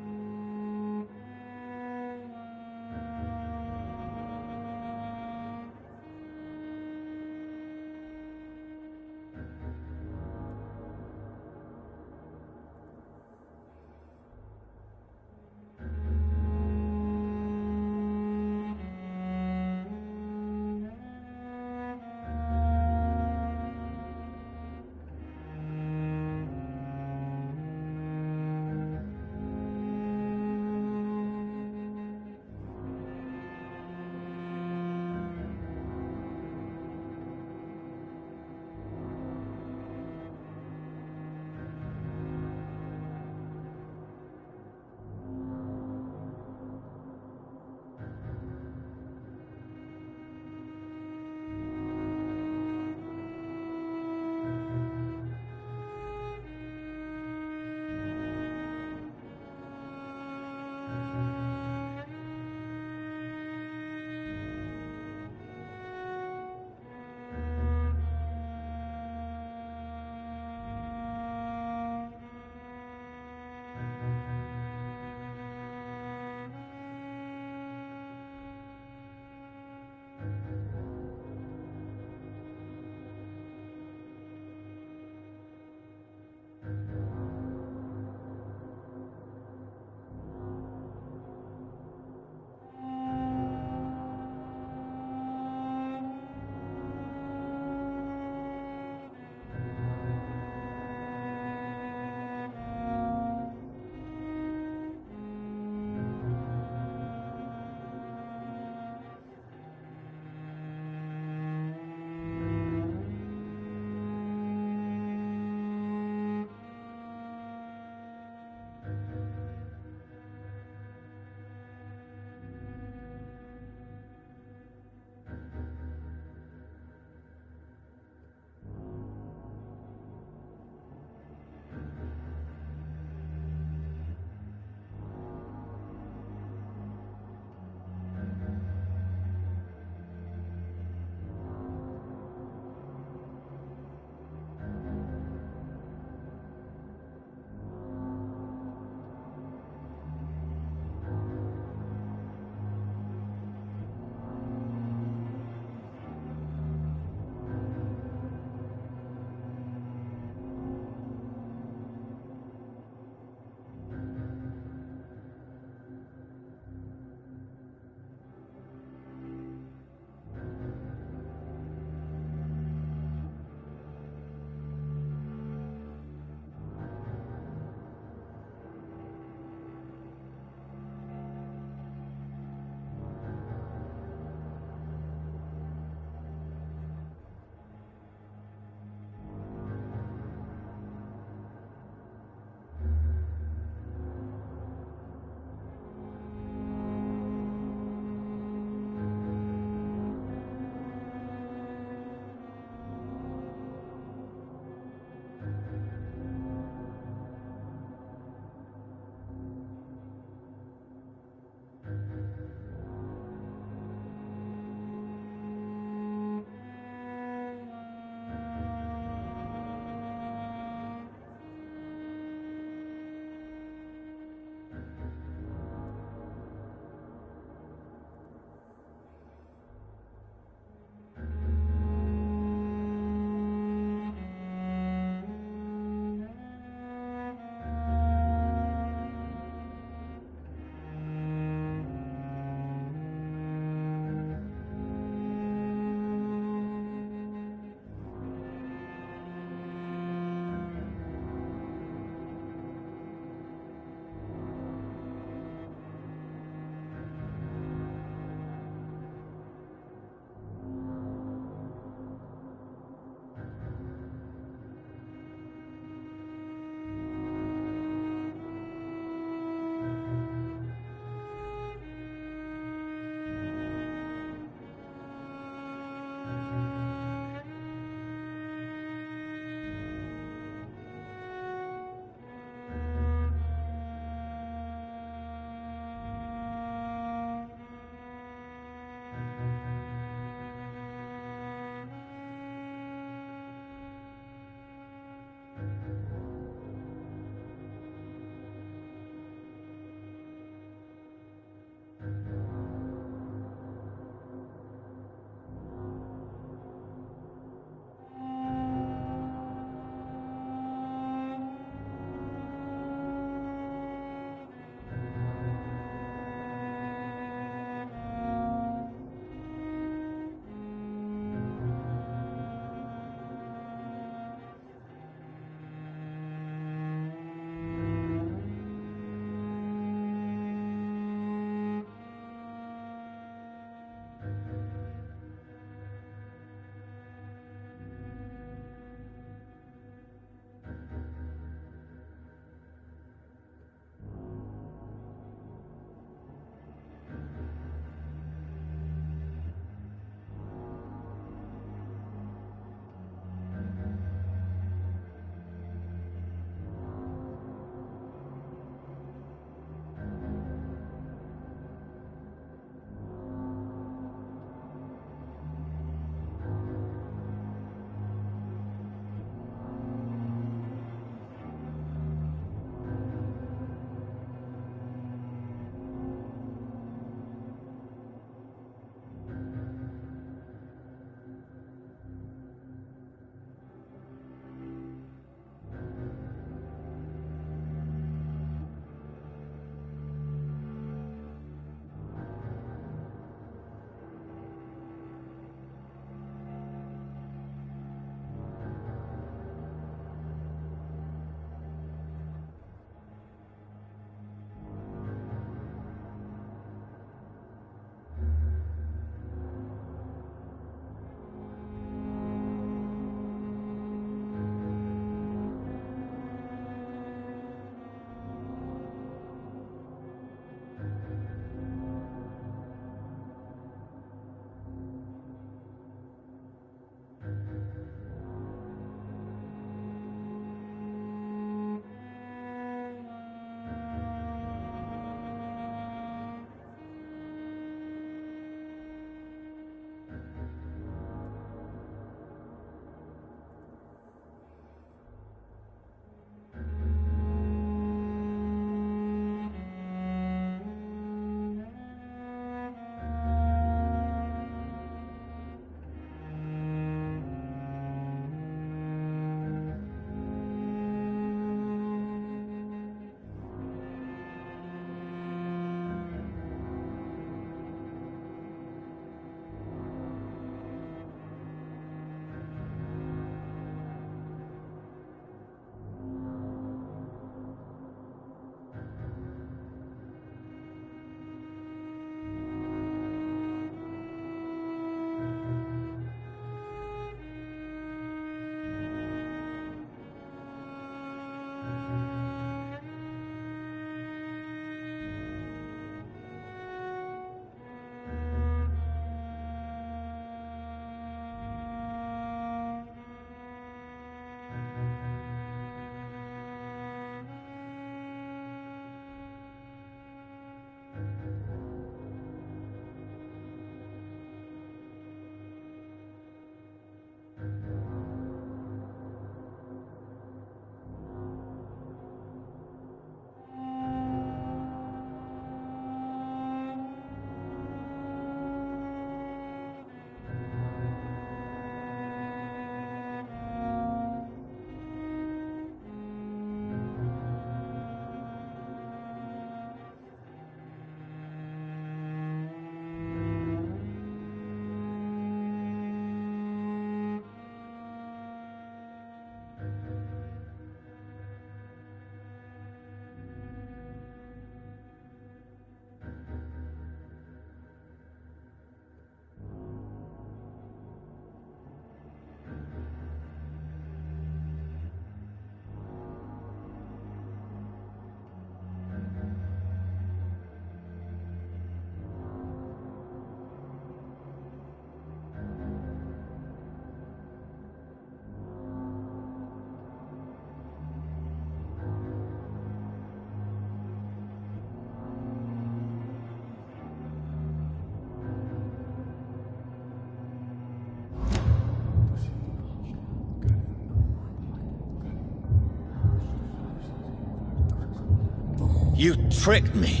You tricked me.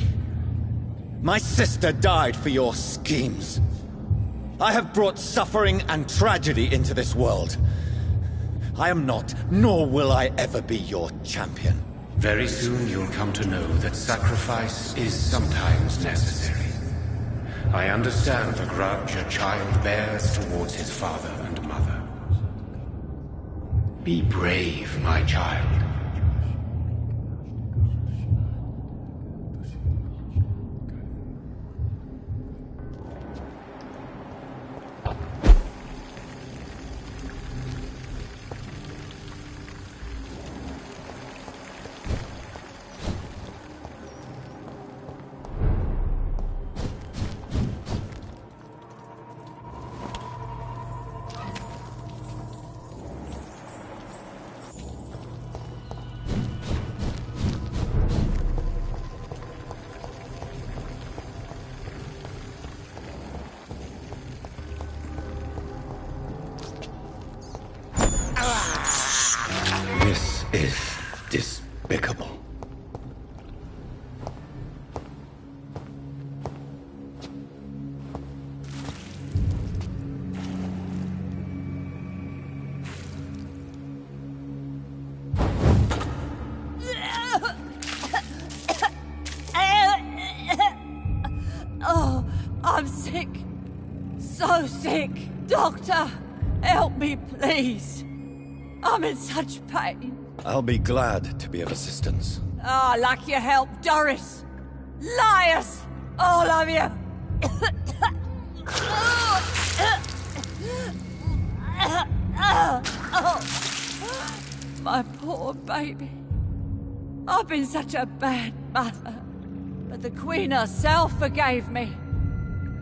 My sister died for your schemes. I have brought suffering and tragedy into this world. I am not, nor will I ever be your champion. Very soon you'll come to know that sacrifice is sometimes necessary. I understand the grudge a child bears towards his father and mother. Be brave, my child. This is despicable. Oh, I'm sick. So sick. Doctor, help me, please. I'm in such pain. I'll be glad to be of assistance. Ah, like your help, Doris. Liars! All of you! My poor baby. I've been such a bad mother. But the Queen herself forgave me.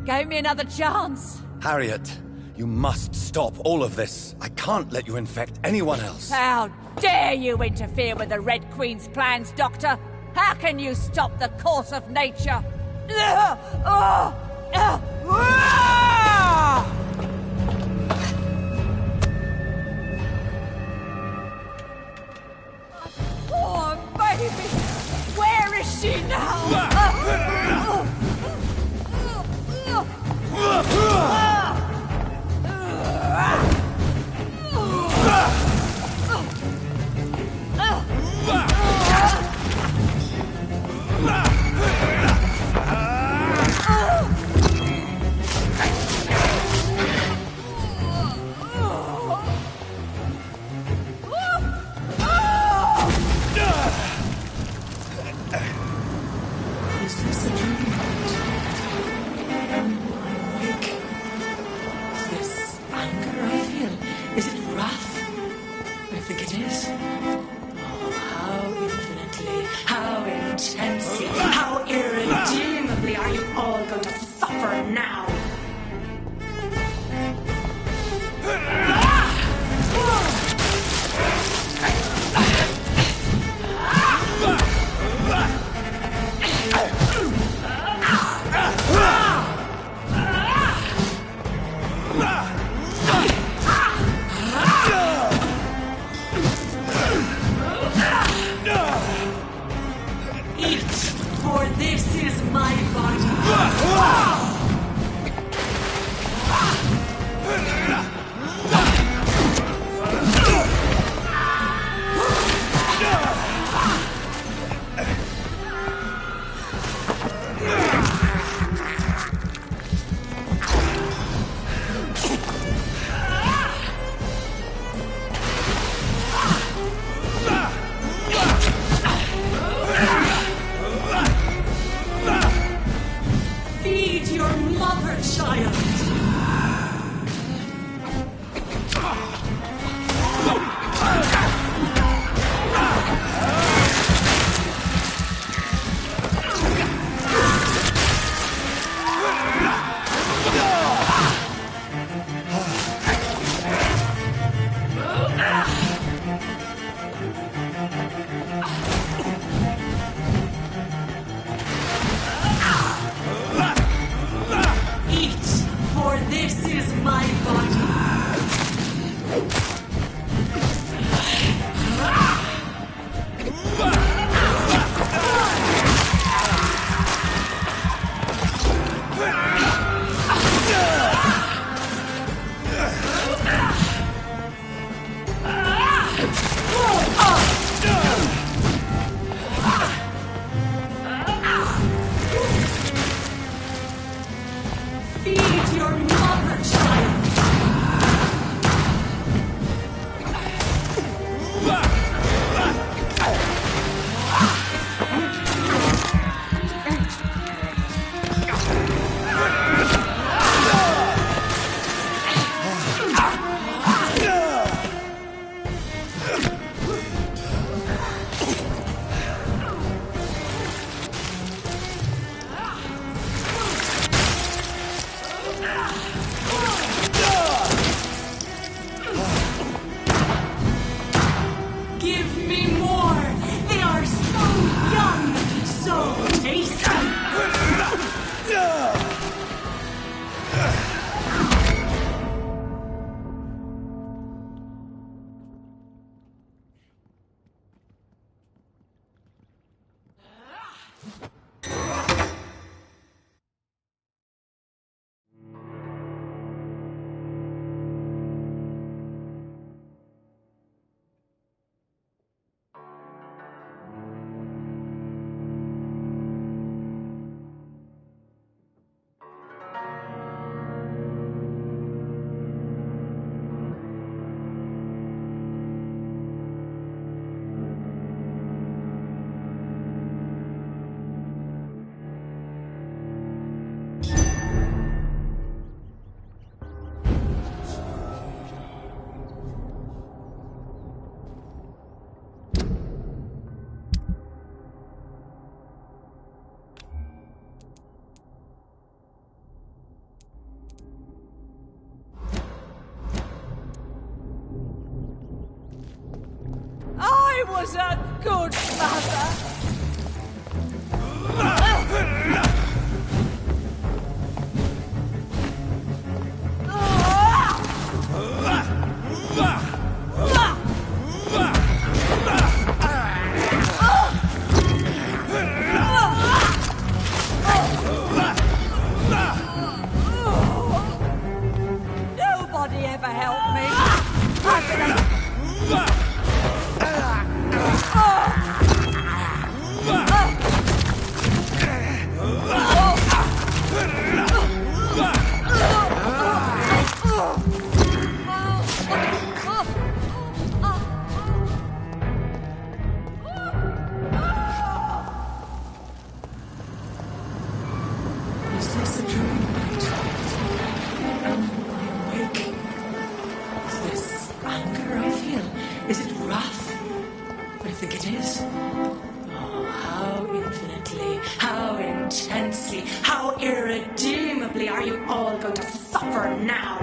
Gave me another chance. Harriet, you must stop all of this. I can't let you infect anyone else. How dare you interfere with the Red Queen's plans, Doctor? How can you stop the course of nature? Poor baby! Where is she now? Is this a dream? Am I awake? This anger I feel, is it wrath? I think it is. Oh, how infinitely, how intensely, how irredeemably are you all going to suffer now? For this is my body. Feed your Give me more! They are so young, so tasty! I was a good mother. Nobody ever helped me. I've been a... Is this a dream? Am I awake? Is this anger I feel? Is it wrath? I think it is. Oh, how infinitely, how intensely, how irredeemably are you all going to suffer now?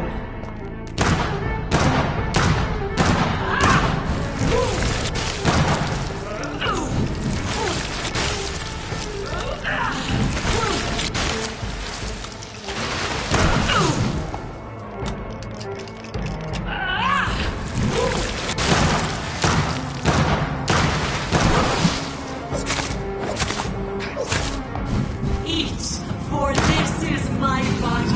Eat, for this is my body.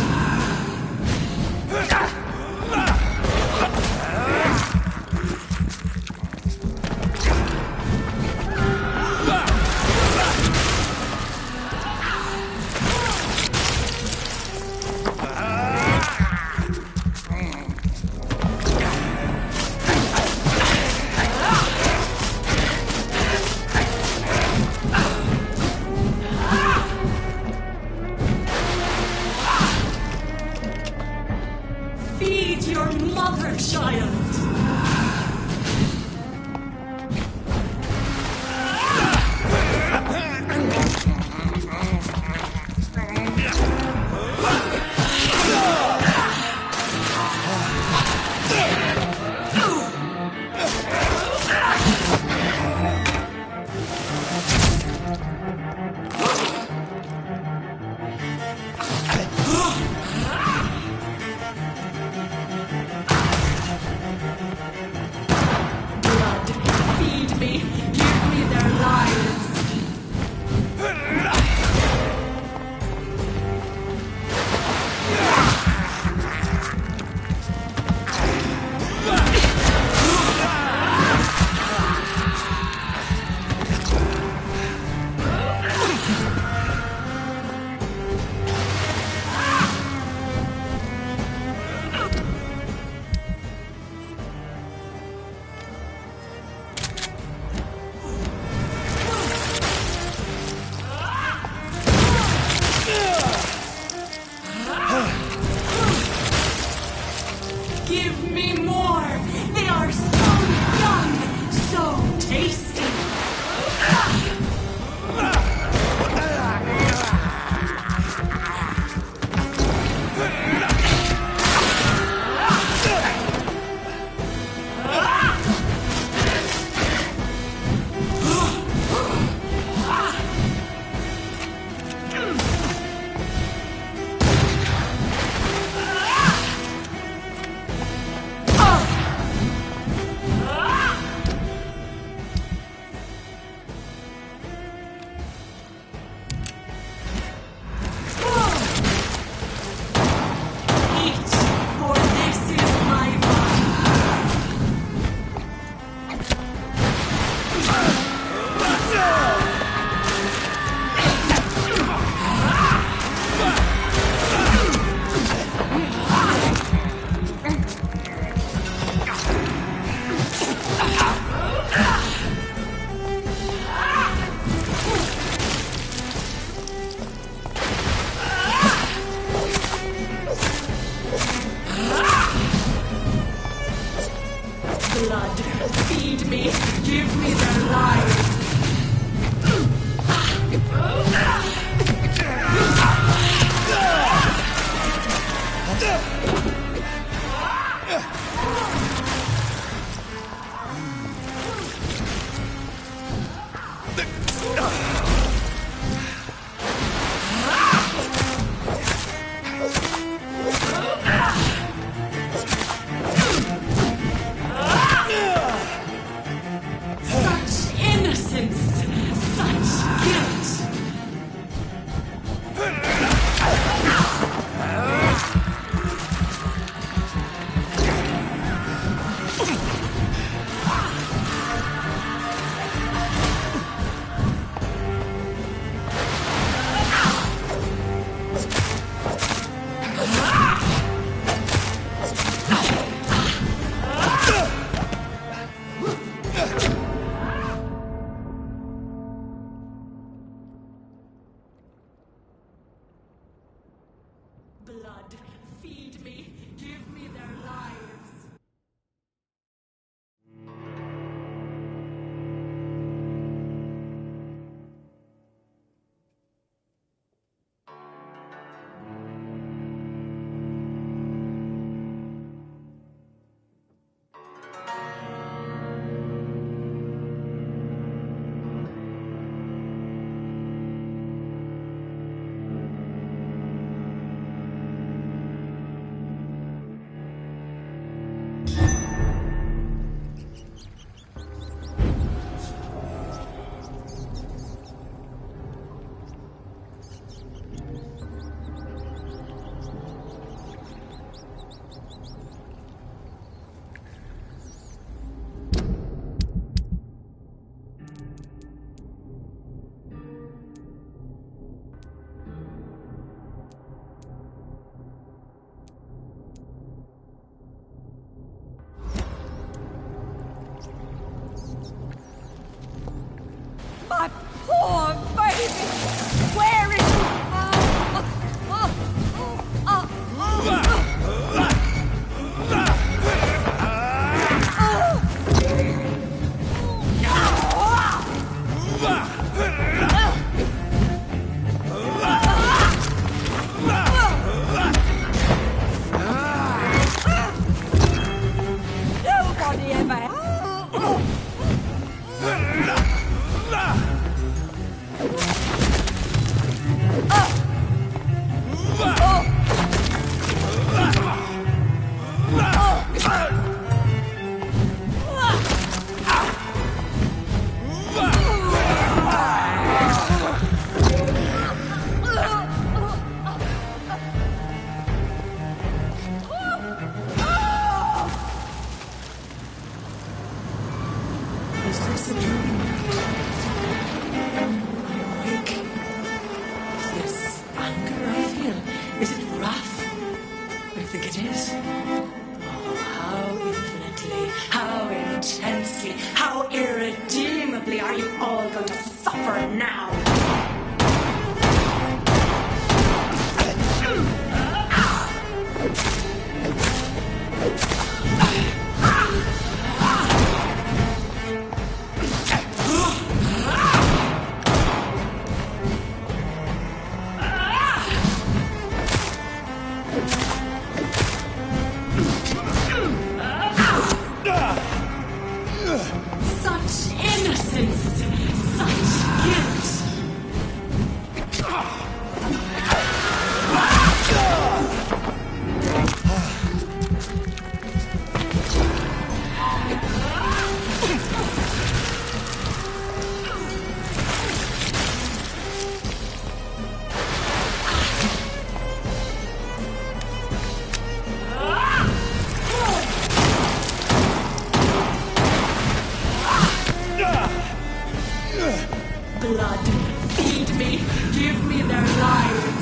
Blood, feed me, give me their lives. Such innocence, such guilt. Blood, feed me, give me their lives. My poor baby! Where is he? Nobody ever. Is this a dream? Am I awake? Is this anger I feel? Is it wrath? I think it is. Oh, how infinitely, how intensely, how irredeemably are you all going to suffer now? Such innocence, such guilt. Blood, feed me, give me their lives.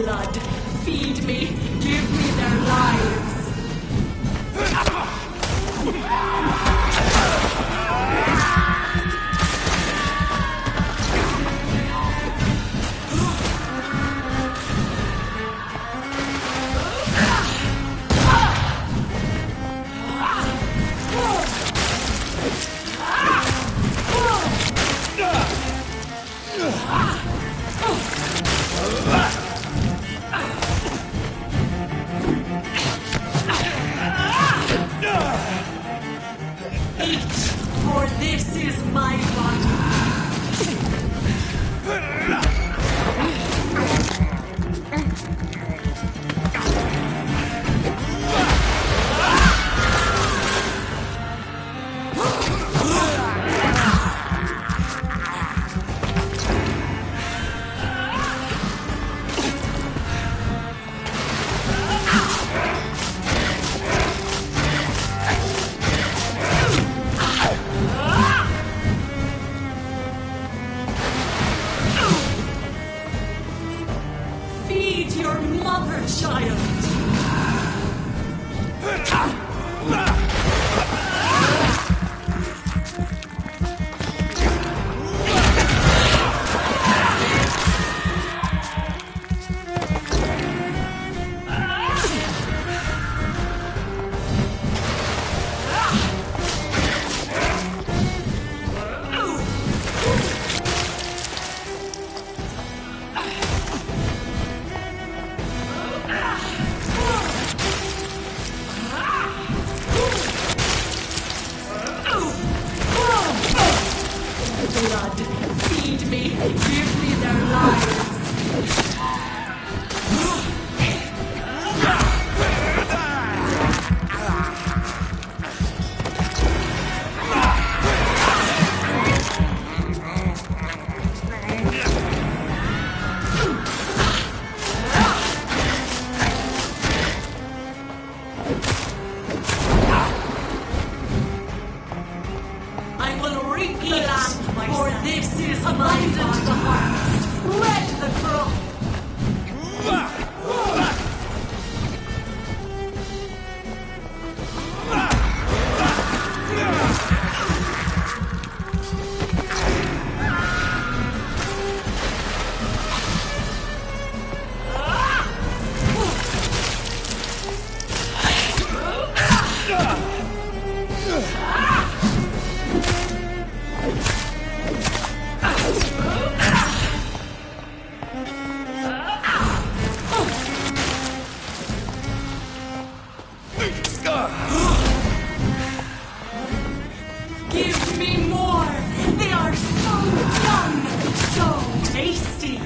blood. Feed me. Give me their lives. For this is my body. Feed your mother, child. Blood, feed me, give me their lives. I will reap the land, for this is abundant the harvest. Red the crop. Give me more! They are so young, so tasty!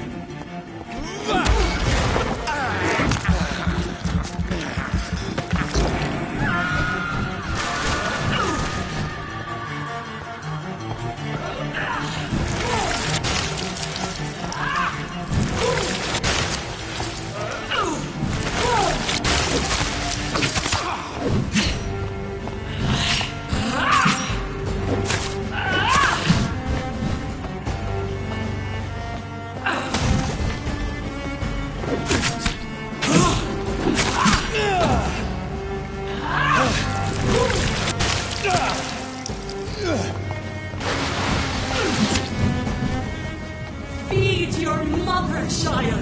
Feed your mother, child!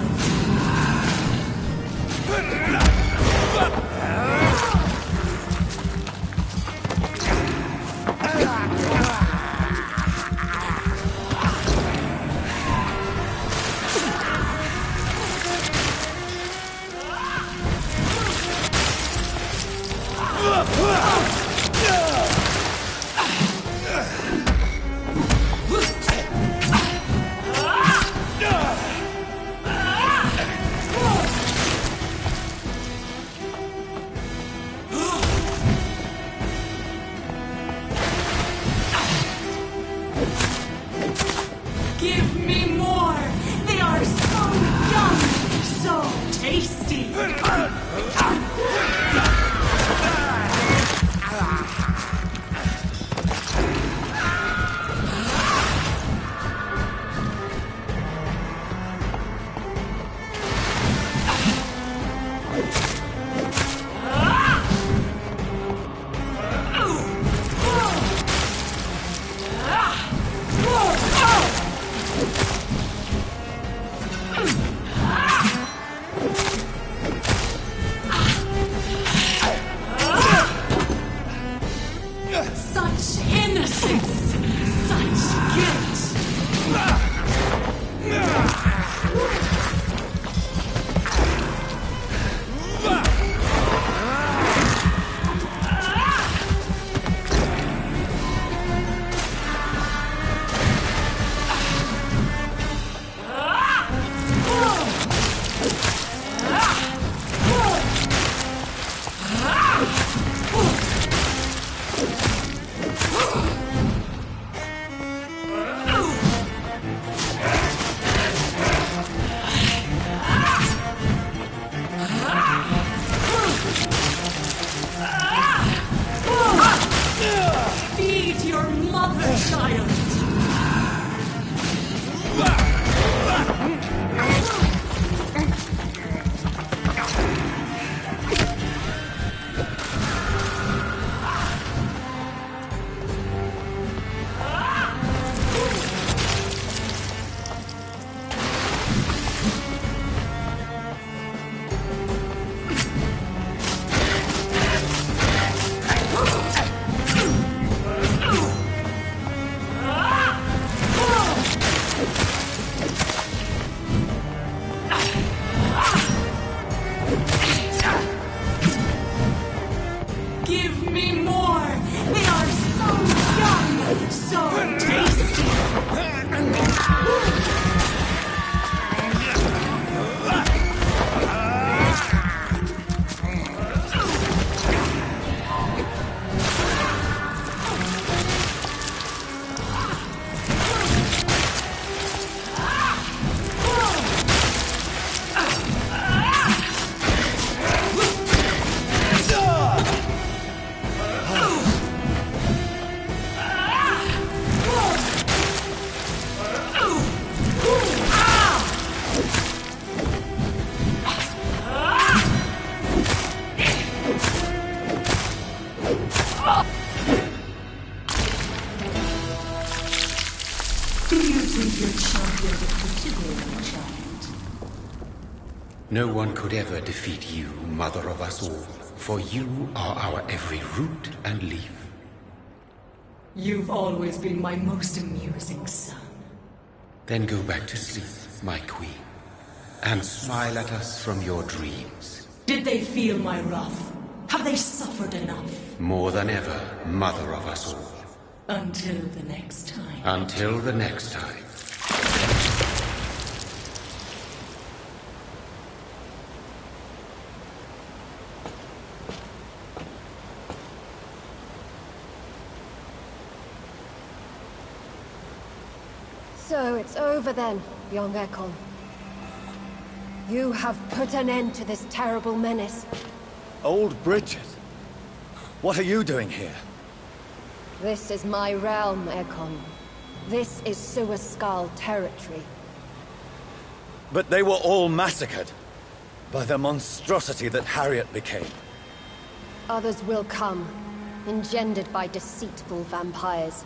Give me more! They are so young, so tasty! think your champion defeated me, child? No one could ever defeat you, mother of us all, for you are our every root and leaf. You've always been my most amusing son. Then go back to sleep, my queen, and smile at us from your dreams. Did they feel my wrath? Have they suffered enough? More than ever, mother of us all. Until the next time. Until the next time. So it's over then, young Ekon. You have put an end to this terrible menace. Old Bridget? What are you doing here? This is my realm, Ekon. This is Suaskal territory. But they were all massacred by the monstrosity that Harriet became. Others will come, engendered by deceitful vampires.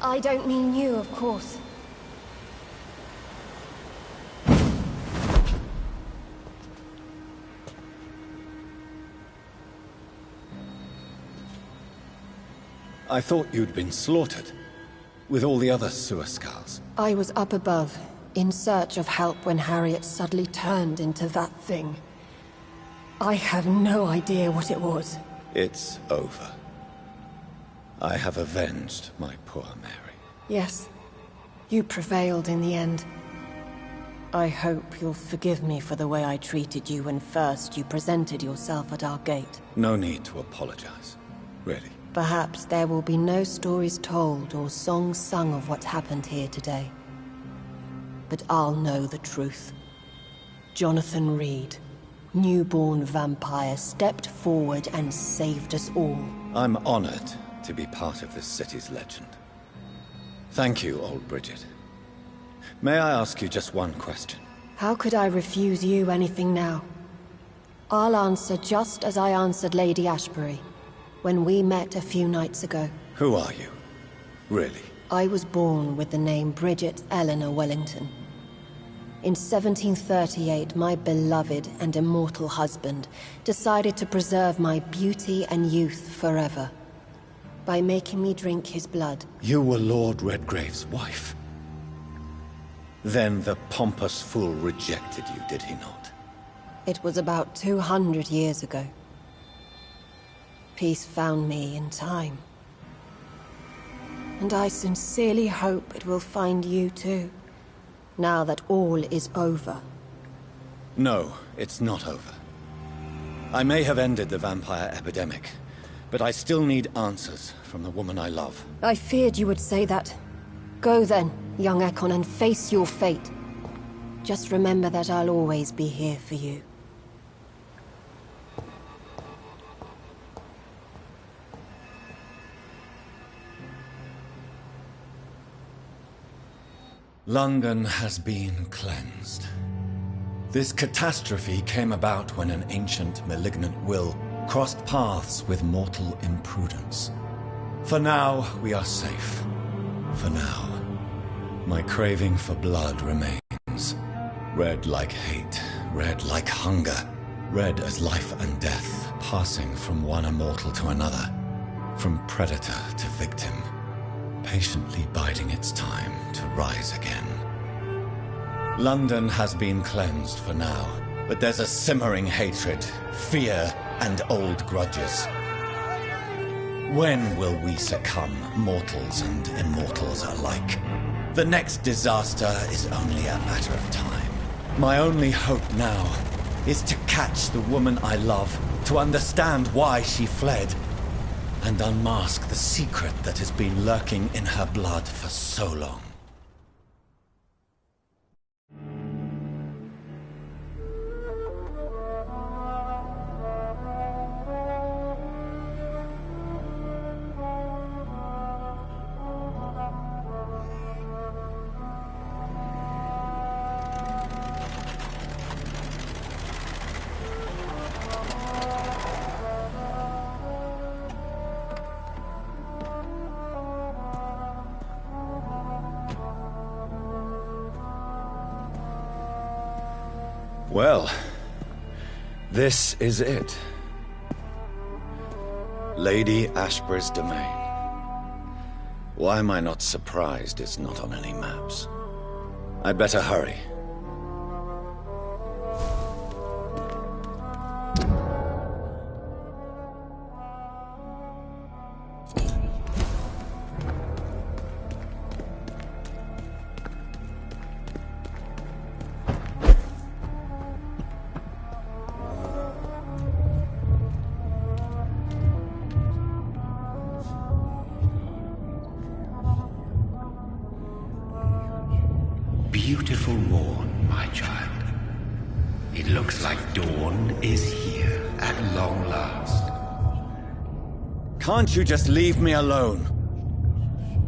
I don't mean you, of course. I thought you'd been slaughtered, with all the other Suaskals. I was up above, in search of help when Harriet suddenly turned into that thing. I have no idea what it was. It's over. I have avenged my poor Mary. Yes, you prevailed in the end. I hope you'll forgive me for the way I treated you when first you presented yourself at our gate. No need to apologize, really. Perhaps there will be no stories told or songs sung of what happened here today. But I'll know the truth. Jonathan Reed, newborn vampire, stepped forward and saved us all. I'm honored to be part of this city's legend. Thank you, old Bridget. May I ask you just one question? How could I refuse you anything now? I'll answer just as I answered Lady Ashbury when we met a few nights ago. Who are you? Really? I was born with the name Bridget Eleanor Wellington. In 1738, my beloved and immortal husband decided to preserve my beauty and youth forever by making me drink his blood. You were Lord Redgrave's wife. Then the pompous fool rejected you, did he not? It was about 200 years ago. Peace found me in time. And I sincerely hope it will find you too, now that all is over. No, it's not over. I may have ended the vampire epidemic, but I still need answers from the woman I love. I feared you would say that. Go then, young Ekon, and face your fate. Just remember that I'll always be here for you. London has been cleansed. This catastrophe came about when an ancient, malignant will crossed paths with mortal imprudence. For now, we are safe. For now. My craving for blood remains. Red like hate, red like hunger. Red as life and death, passing from one immortal to another. From predator to victim. Patiently biding its time to rise again. London has been cleansed for now, but there's a simmering hatred, fear, and old grudges. When will we succumb, mortals and immortals alike? The next disaster is only a matter of time. My only hope now is to catch the woman I love, to understand why she fled, and unmask the secret that has been lurking in her blood for so long. Well, this is it. Lady Ashbury's domain. Why am I not surprised it's not on any maps? I'd better hurry. Beautiful morn, my child. It looks like dawn is here at long last. Can't you just leave me alone?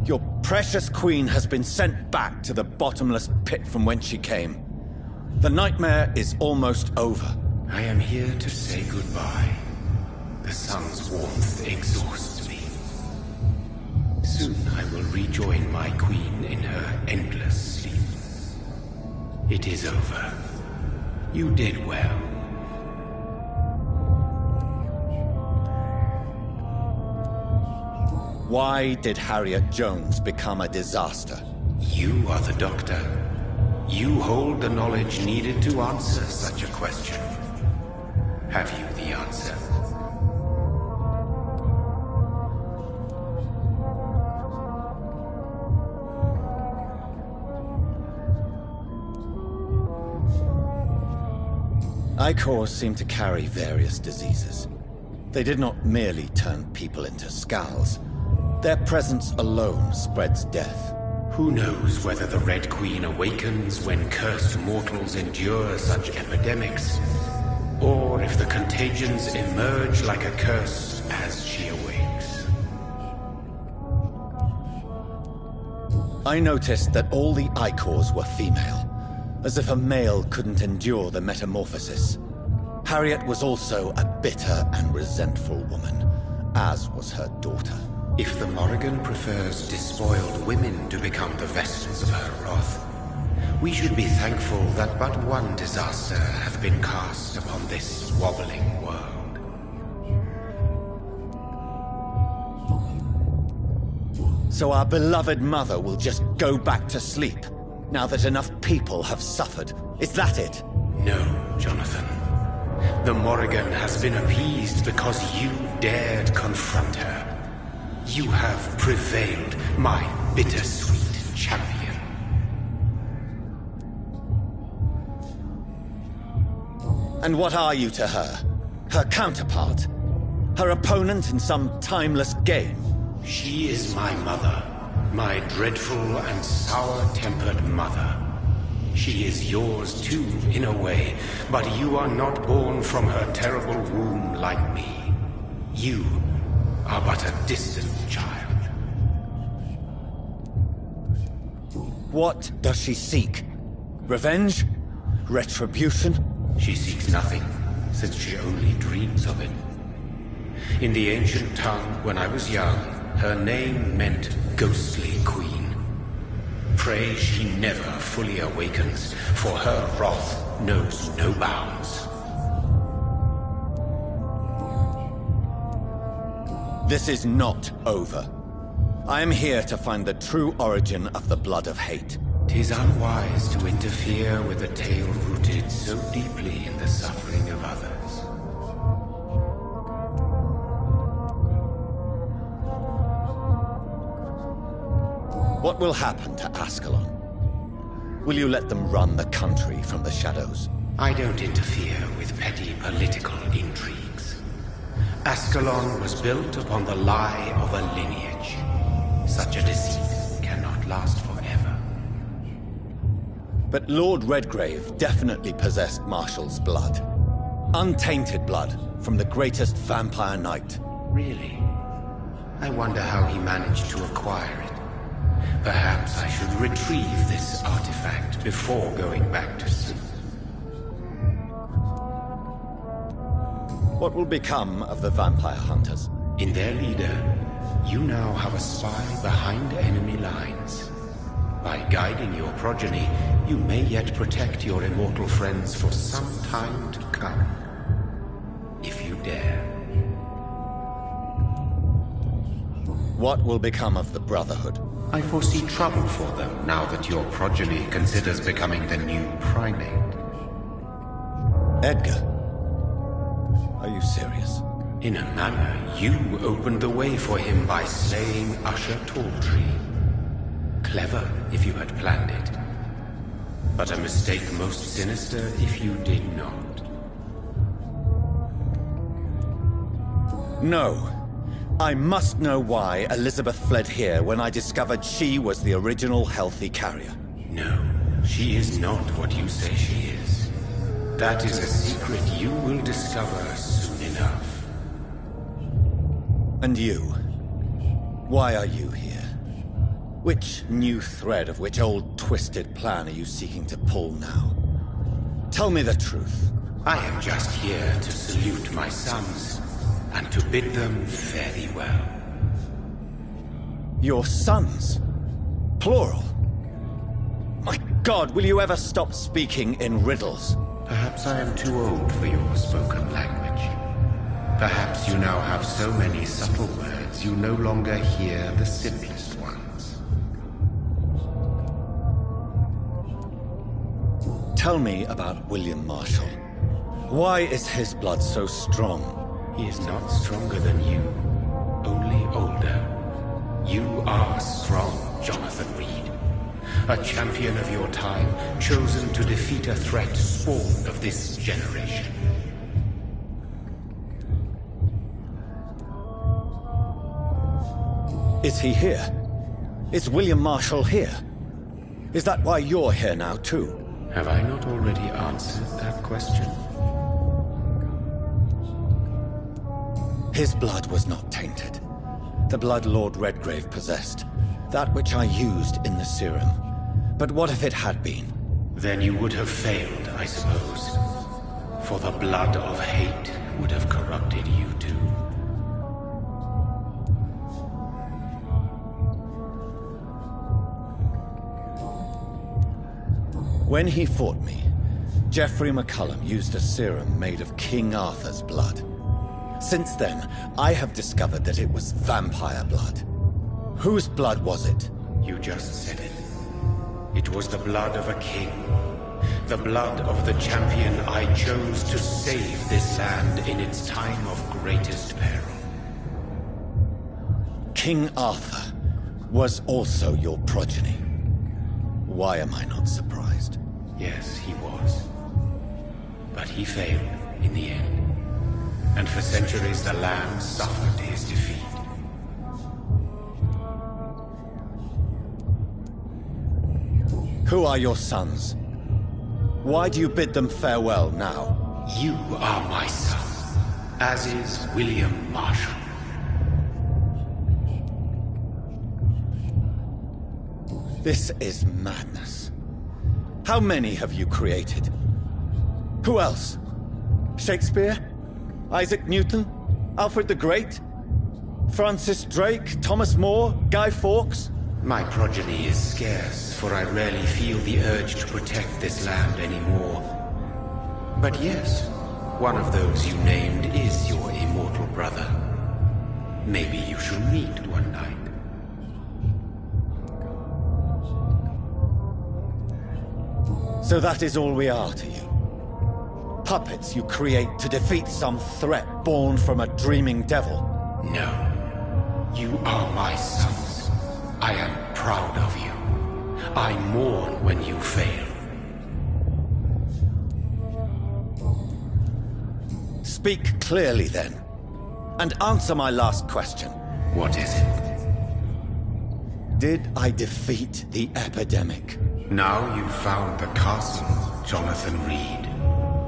Your precious queen has been sent back to the bottomless pit from whence she came. The nightmare is almost over. I am here to say goodbye. The sun's warmth exhausts me. Soon I will rejoin my queen in her endless sleep. It is over. You did well. Why did Harriet Jones become a disaster? You are the doctor. You hold the knowledge needed to answer such a question. Have you the answer? Icors seem to carry various diseases. They did not merely turn people into skulls. Their presence alone spreads death. Who knows whether the Red Queen awakens when cursed mortals endure such epidemics, or if the contagions emerge like a curse as she awakes. I noticed that all the Icors were female, as if a male couldn't endure the metamorphosis. Harriet was also a bitter and resentful woman, as was her daughter. If the Morrigan prefers despoiled women to become the vessels of her wrath, we should be thankful that but one disaster hath been cast upon this wobbling world. So our beloved mother will just go back to sleep, now that enough people have suffered. Is that it? No, Jonathan. The Morrigan has been appeased because you dared confront her. You have prevailed, my bittersweet champion. And what are you to her? Her counterpart? Her opponent in some timeless game? She is my mother. My dreadful and sour-tempered mother. She is yours too, in a way, but you are not born from her terrible womb like me. You are but a distant child. What does she seek? Revenge? Retribution? She seeks nothing, since she only dreams of it. In the ancient tongue, when I was young, her name meant Ghostly Queen. Pray she never fully awakens, for her wrath knows no bounds. This is not over. I am here to find the true origin of the blood of hate. 'Tis unwise to interfere with a tale rooted so deeply in the suffering of others. What will happen to Ascalon? Will you let them run the country from the shadows? I don't interfere with petty political intrigues. Ascalon was built upon the lie of a lineage. Such a deceit cannot last forever. But Lord Redgrave definitely possessed Marshall's blood. Untainted blood from the greatest vampire knight. Really? I wonder how he managed to acquire it. Perhaps I should retrieve this artifact before going back to sleep. What will become of the vampire hunters? In their leader, you now have a spy behind enemy lines. By guiding your progeny, you may yet protect your immortal friends for some time to come. If you dare. What will become of the Brotherhood? I foresee trouble for them now that your progeny considers becoming the new primate. Edgar? Are you serious? In a manner, you opened the way for him by slaying Usher Talltree. Clever if you had planned it, but a mistake most sinister if you did not. No. I must know why Elizabeth fled here when I discovered she was the original healthy carrier. No, she is not what you say she is. That is a secret you will discover soon enough. And you? Why are you here? Which new thread of which old twisted plan are you seeking to pull now? Tell me the truth. I am just here to salute my sons, and to bid them fare thee well. Your sons? Plural? My God, will you ever stop speaking in riddles? Perhaps I am too old for your spoken language. Perhaps you now have so many subtle words you no longer hear the simplest ones. Tell me about William Marshall. Why is his blood so strong? He is not stronger than you, only older. You are strong, Jonathan Reed. A champion of your time, chosen to defeat a threat spawned of this generation. Is he here? Is William Marshall here? Is that why you're here now, too? Have I not already answered that question? His blood was not tainted. The blood Lord Redgrave possessed. That which I used in the serum. But what if it had been? Then you would have failed, I suppose. For the blood of hate would have corrupted you too. When he fought me, Geoffrey McCullum used a serum made of King Arthur's blood. Since then, I have discovered that it was vampire blood. Whose blood was it? You just said it. It was the blood of a king. The blood of the champion I chose to save this land in its time of greatest peril. King Arthur was also your progeny. Why am I not surprised? Yes, he was. But he failed in the end. And for centuries the land suffered his defeat. Who are your sons? Why do you bid them farewell now? You are my son, as is William Marshall. This is madness. How many have you created? Who else? Shakespeare? Isaac Newton? Alfred the Great? Francis Drake? Thomas More? Guy Fawkes? My progeny is scarce, for I rarely feel the urge to protect this land anymore. But yes, one of those you named is your immortal brother. Maybe you should meet one night. So that is all we are to you? Puppets you create to defeat some threat born from a dreaming devil? No. You are my sons. I am proud of you. I mourn when you fail. Speak clearly then, and answer my last question. What is it? Did I defeat the epidemic? Now you've found the castle, Jonathan Reed.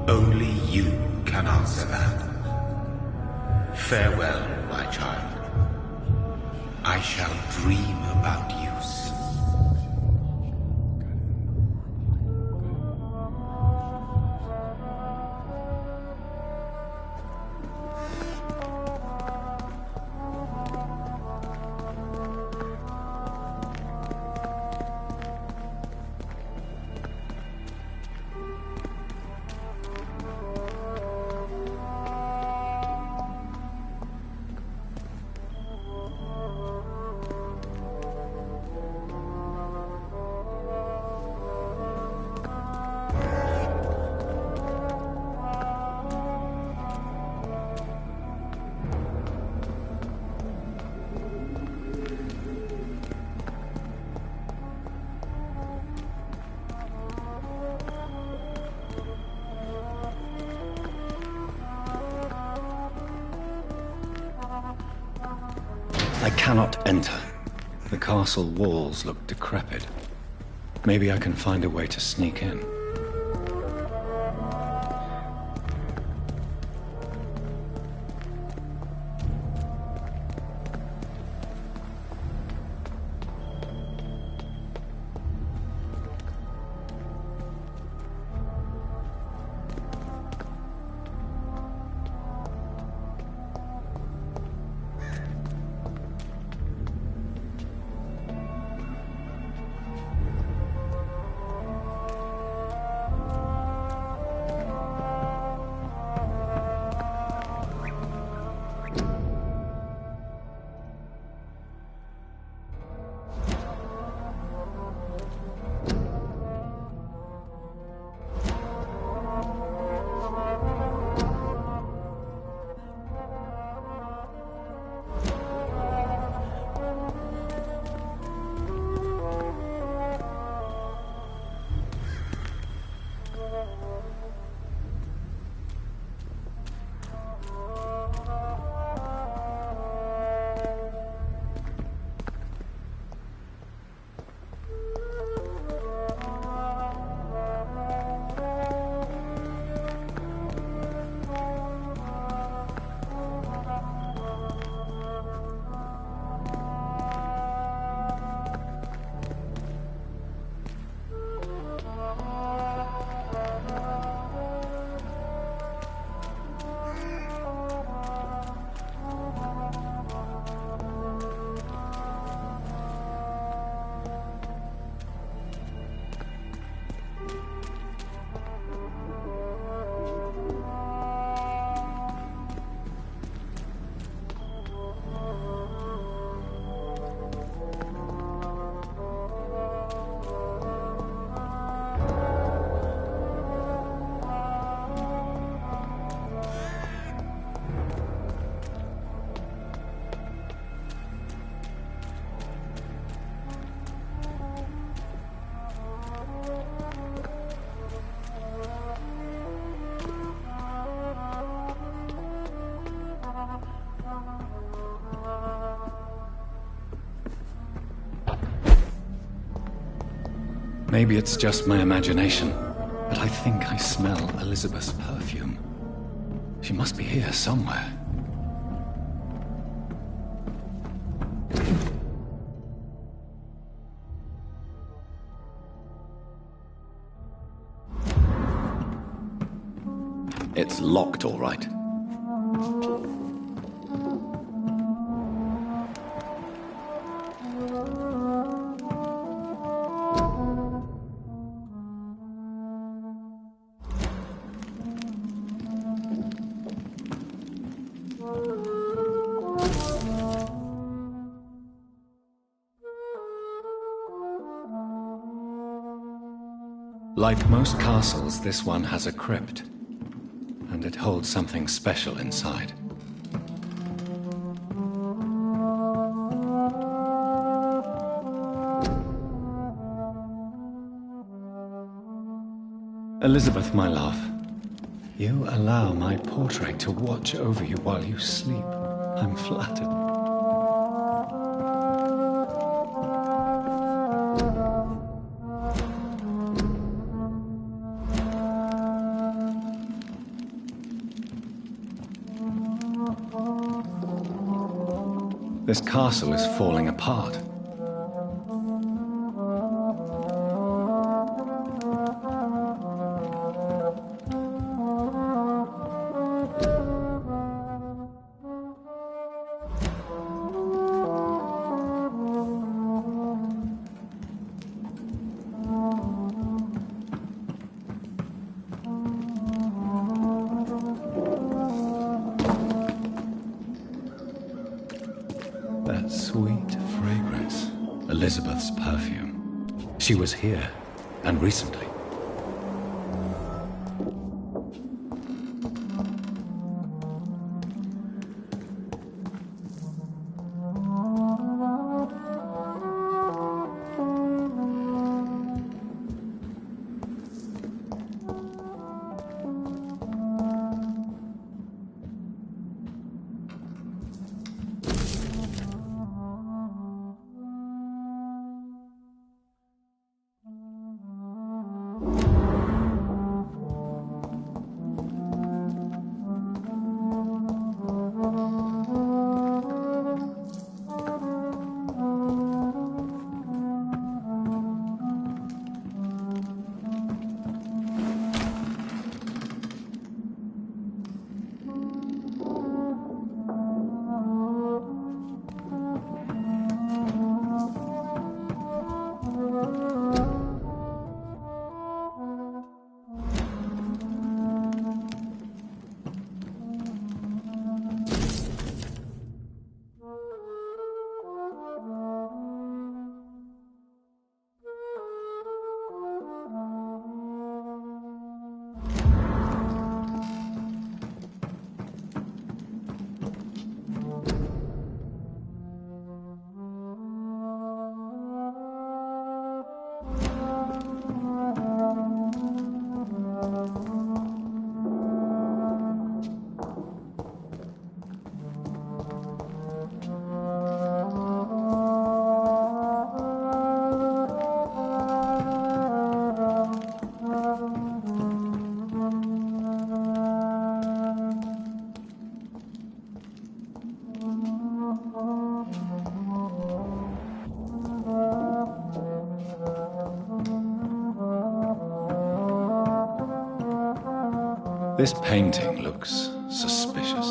Only you can answer that. Farewell, my child. I shall dream about you soon. cannot enter. The castle walls look decrepit. Maybe I can find a way to sneak in. Maybe it's just my imagination, but I think I smell Elizabeth's perfume. She must be here somewhere. It's locked, all right. Like most castles, this one has a crypt, and it holds something special inside. Elizabeth, my love, you allow my portrait to watch over you while you sleep. I'm flattered. This castle is falling apart. That sweet fragrance. Elizabeth's perfume. She was here, and recently. This painting looks suspicious.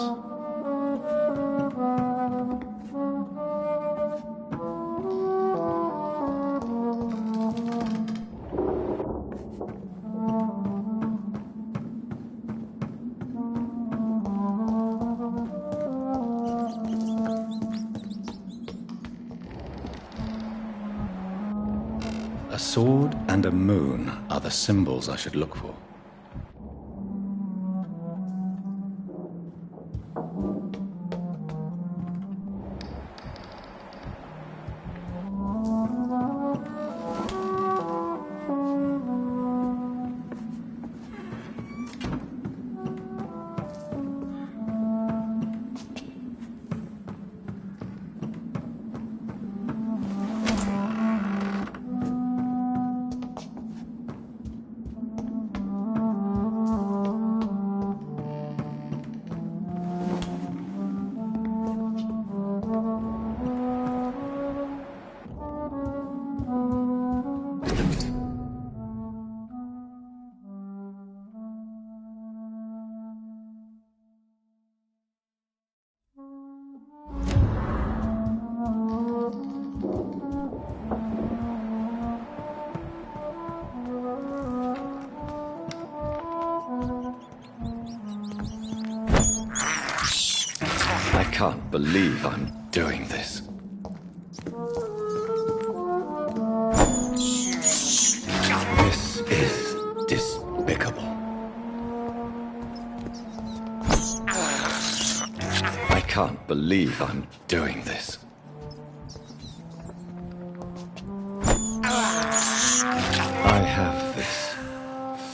A sword and a moon are the symbols I should look for. I can't believe I'm doing this. This is despicable. I can't believe I'm doing this. I have this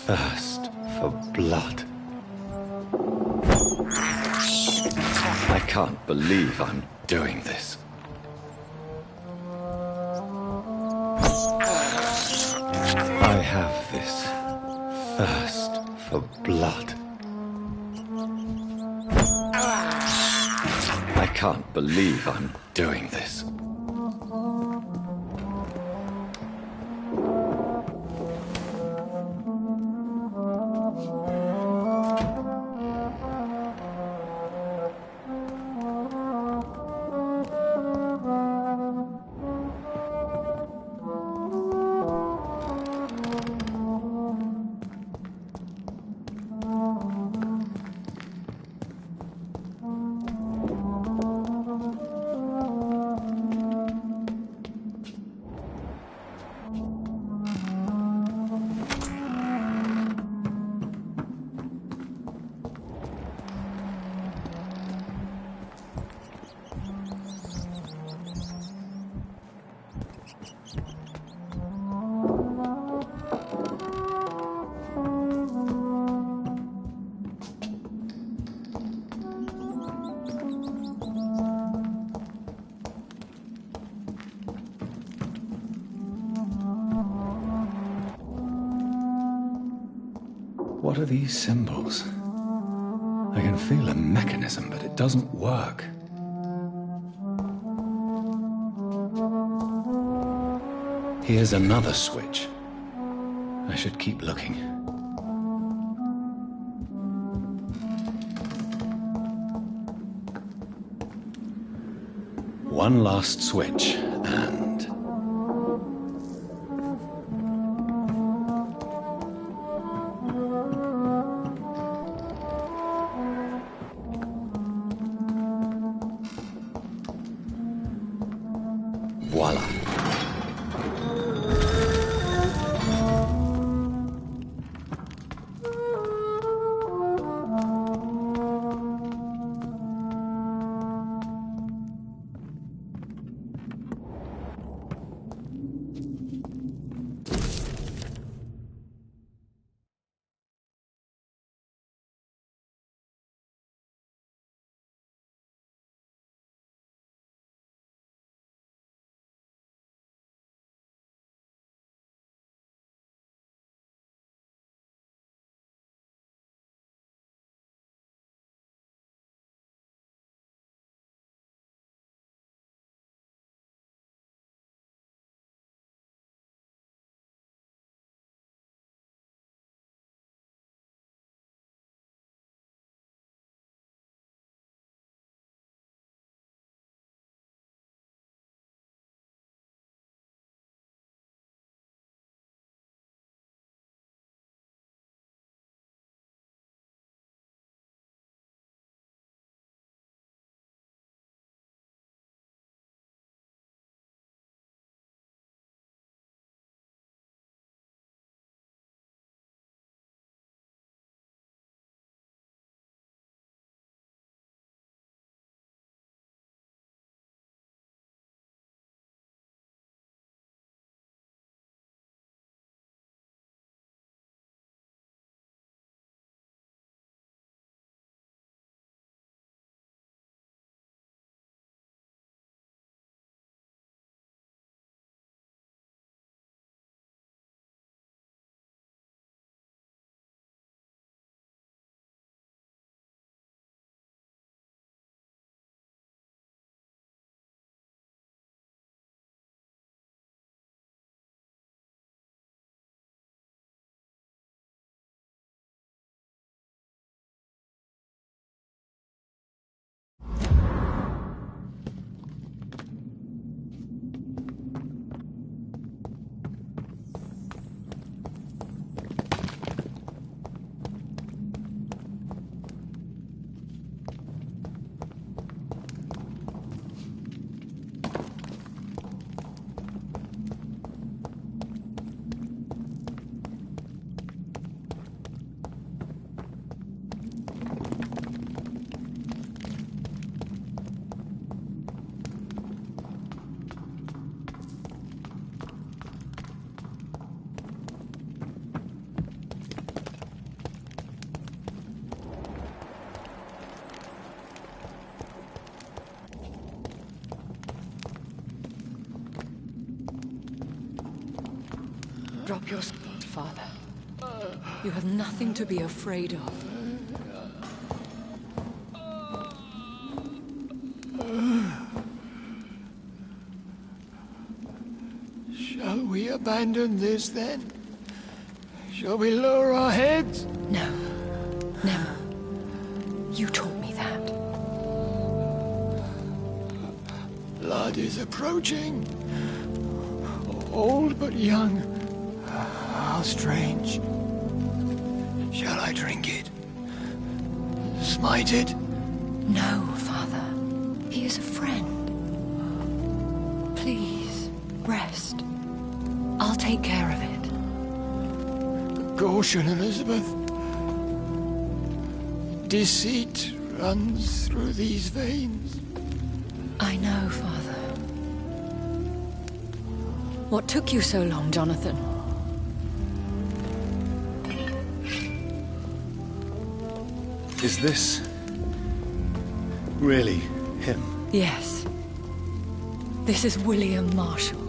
thirst for blood. I can't believe I'm doing this. I have this thirst for blood. I can't believe I'm doing this. What are these symbols? I can feel a mechanism, but it doesn't work. Here's another switch. I should keep looking. One last switch, and... voila. up your spirit, Father. You have nothing to be afraid of. Shall we abandon this then? Shall we lower our heads? No. Never. You taught me that. Blood is approaching. Old but young. How strange. Shall I drink it? Smite it? No, Father. He is a friend. Please, rest. I'll take care of it. Caution, Elizabeth. Deceit runs through these veins. I know, Father. What took you so long, Jonathan? Is this really him? Yes. This is William Marshall,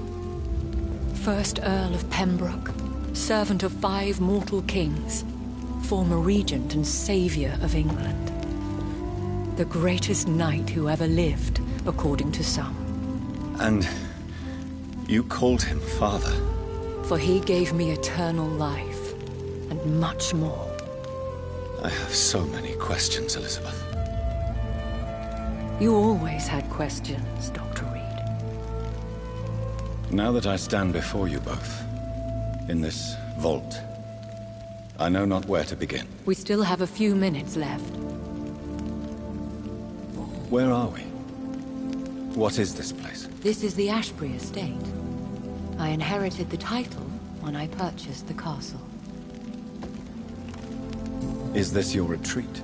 1st Earl of Pembroke, servant of 5 mortal kings, former regent and saviour of England. The greatest knight who ever lived, according to some. And you called him father? For he gave me eternal life, and much more. I have so many questions, Elizabeth. You always had questions, Dr. Reed. Now that I stand before you both, in this vault, I know not where to begin. We still have a few minutes left. Where are we? What is this place? This is the Ashbury estate. I inherited the title when I purchased the castle. Is this your retreat?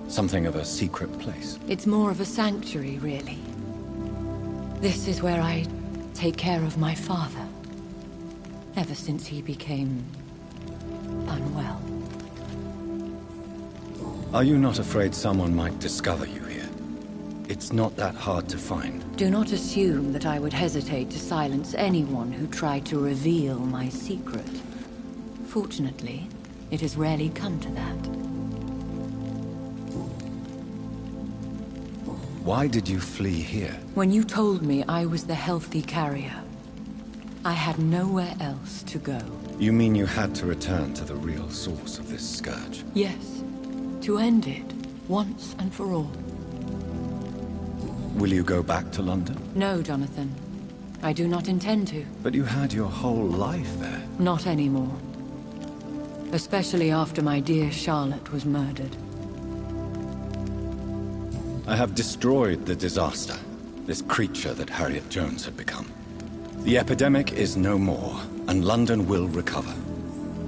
Something of a secret place? It's more of a sanctuary, really. This is where I take care of my father. Ever since he became unwell. Are you not afraid someone might discover you here? It's not that hard to find. Do not assume that I would hesitate to silence anyone who tried to reveal my secret. Fortunately, it has rarely come to that. Why did you flee here? When you told me I was the healthy carrier, I had nowhere else to go. You mean you had to return to the real source of this scourge? Yes, to end it, once and for all. Will you go back to London? No, Jonathan. I do not intend to. But you had your whole life there. Not anymore. Especially after my dear Charlotte was murdered. I have destroyed the disaster, this creature that Harriet Jones had become. The epidemic is no more, and London will recover.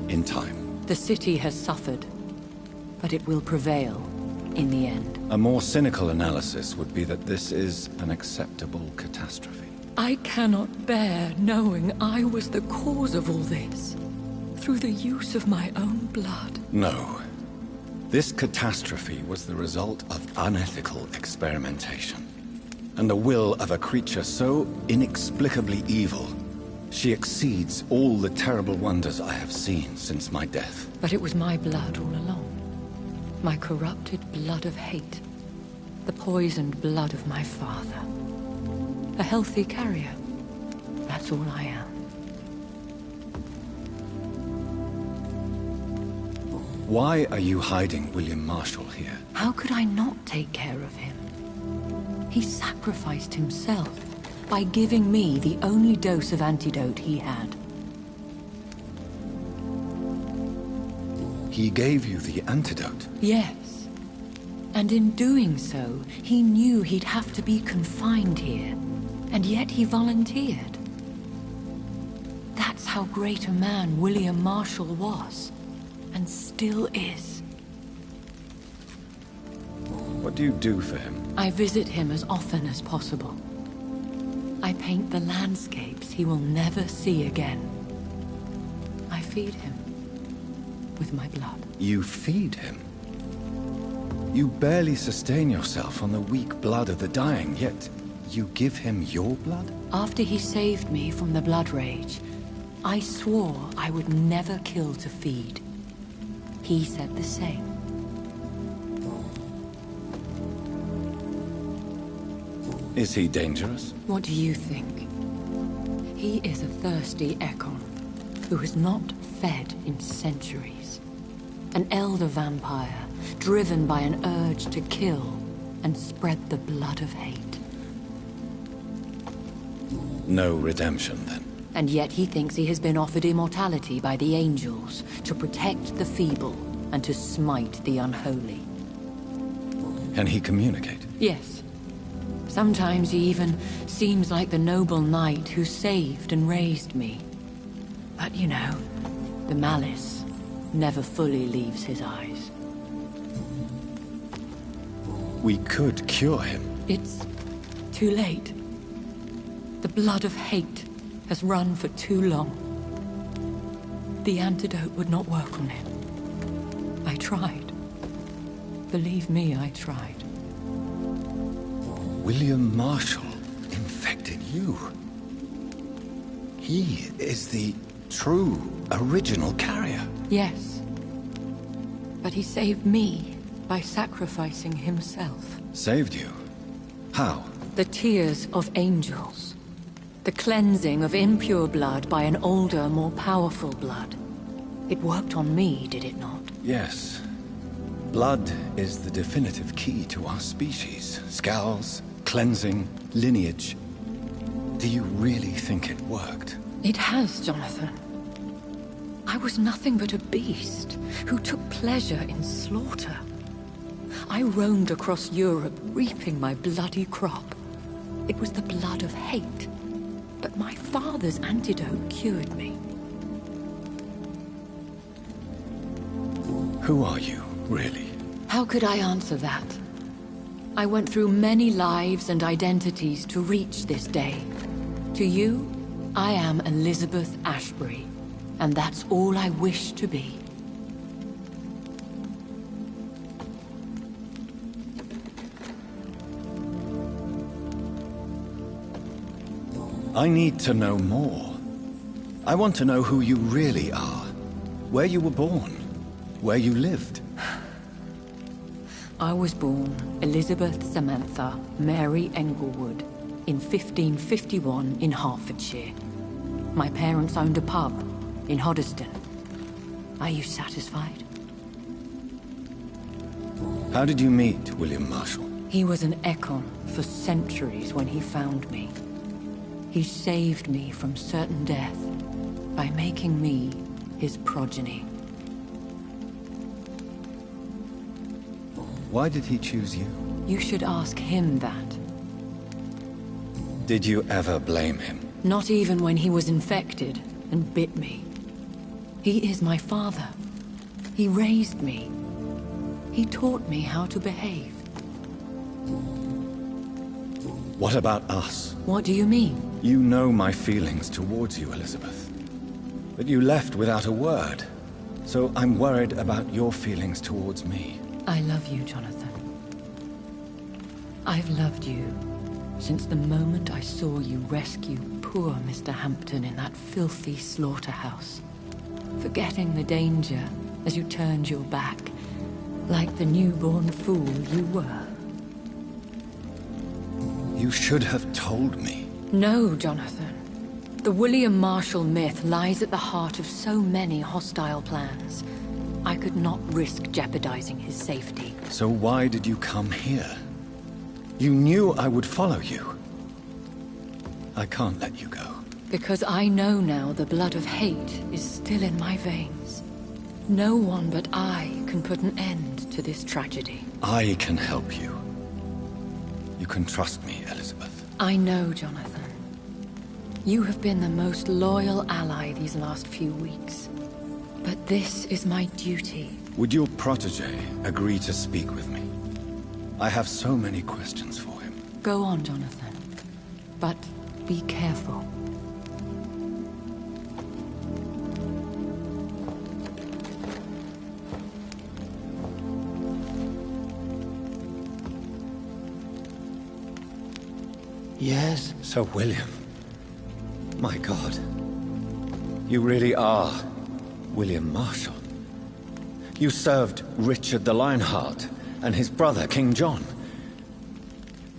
In time. The city has suffered, but it will prevail in the end. A more cynical analysis would be that this is an acceptable catastrophe. I cannot bear knowing I was the cause of all this, through the use of my own blood. No. This catastrophe was the result of unethical experimentation, and the will of a creature so inexplicably evil, she exceeds all the terrible wonders I have seen since my death. But it was my blood all along. My corrupted blood of hate. The poisoned blood of my father. A healthy carrier. That's all I am. Why are you hiding William Marshall here? How could I not take care of him? He sacrificed himself by giving me the only dose of antidote he had. He gave you the antidote? Yes. And in doing so, he knew he'd have to be confined here. And yet he volunteered. That's how great a man William Marshall was. And still is. What do you do for him? I visit him as often as possible. I paint the landscapes he will never see again. I feed him with my blood. You feed him? You barely sustain yourself on the weak blood of the dying, yet you give him your blood? After he saved me from the blood rage, I swore I would never kill to feed. He said the same. Is he dangerous? What do you think? He is a thirsty Ekon who has not fed in centuries. An elder vampire, driven by an urge to kill and spread the blood of hate. No redemption, then. And yet he thinks he has been offered immortality by the angels to protect the feeble and to smite the unholy. Can he communicate? Yes. Sometimes he even seems like the noble knight who saved and raised me. But you know, the malice never fully leaves his eyes. We could cure him. It's too late. The blood of hate has run for too long. The antidote would not work on him. I tried. Believe me, I tried. William Marshall infected you. He is the true, original carrier. Yes. But he saved me by sacrificing himself. Saved you? How? The tears of angels. The cleansing of impure blood by an older, more powerful blood. It worked on me, did it not? Yes. Blood is the definitive key to our species. Scowls, cleansing, lineage. Do you really think it worked? It has, Jonathan. I was nothing but a beast who took pleasure in slaughter. I roamed across Europe, reaping my bloody crop. It was the blood of hate. But my father's antidote cured me. Who are you, really? How could I answer that? I went through many lives and identities to reach this day. To you, I am Elizabeth Ashbury, and that's all I wish to be. I need to know more. I want to know who you really are. Where you were born. Where you lived. I was born Elizabeth Samantha Mary Englewood in 1551 in Hertfordshire. My parents owned a pub in Hoddesdon. Are you satisfied? How did you meet William Marshall? He was an Ekon for centuries when he found me. He saved me from certain death by making me his progeny. Why did he choose you? You should ask him that. Did you ever blame him? Not even when he was infected and bit me. He is my father. He raised me. He taught me how to behave. What about us? What do you mean? You know my feelings towards you, Elizabeth. But you left without a word. So I'm worried about your feelings towards me. I love you, Jonathan. I've loved you since the moment I saw you rescue poor Mr. Hampton in that filthy slaughterhouse. Forgetting the danger as you turned your back, like the newborn fool you were. You should have told me. No, Jonathan. The William Marshall myth lies at the heart of so many hostile plans. I could not risk jeopardizing his safety. So why did you come here? You knew I would follow you. I can't let you go. Because I know now the blood of hate is still in my veins. No one but I can put an end to this tragedy. I can help you. You can trust me, Elizabeth. I know, Jonathan. You have been the most loyal ally these last few weeks. But this is my duty. Would your protege agree to speak with me? I have so many questions for him. Go on, Jonathan. But be careful. Yes? Sir William. My God. You really are William Marshall. You served Richard the Lionheart and his brother, King John.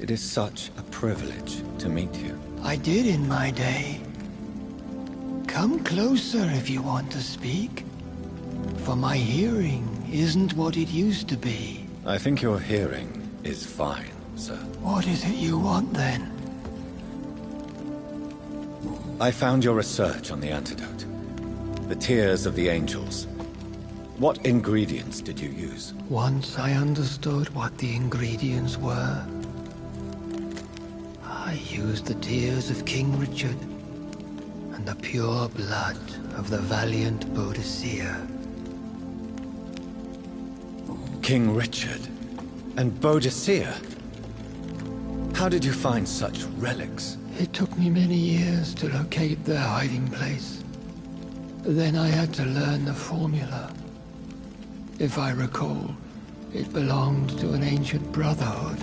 It is such a privilege to meet you. I did in my day. Come closer if you want to speak. For my hearing isn't what it used to be. I think your hearing is fine, sir. What is it you want, then? I found your research on the antidote. The Tears of the Angels. What ingredients did you use? Once I understood what the ingredients were, I used the tears of King Richard and the pure blood of the valiant Boadicea. King Richard and Boadicea? How did you find such relics? It took me many years to locate their hiding place. Then I had to learn the formula. If I recall, it belonged to an ancient brotherhood.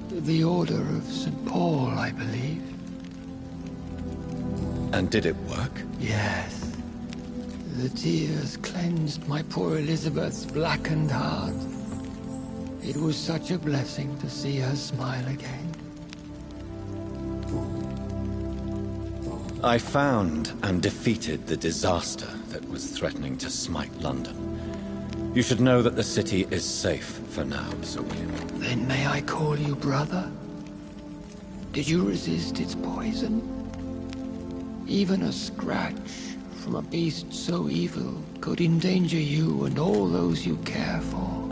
The Order of St. Paul, I believe. And did it work? Yes. The tears cleansed my poor Elizabeth's blackened heart. It was such a blessing to see her smile again. I found and defeated the disaster that was threatening to smite London. You should know that the city is safe for now, Sir William. Then may I call you brother? Did you resist its poison? Even a scratch from a beast so evil could endanger you and all those you care for.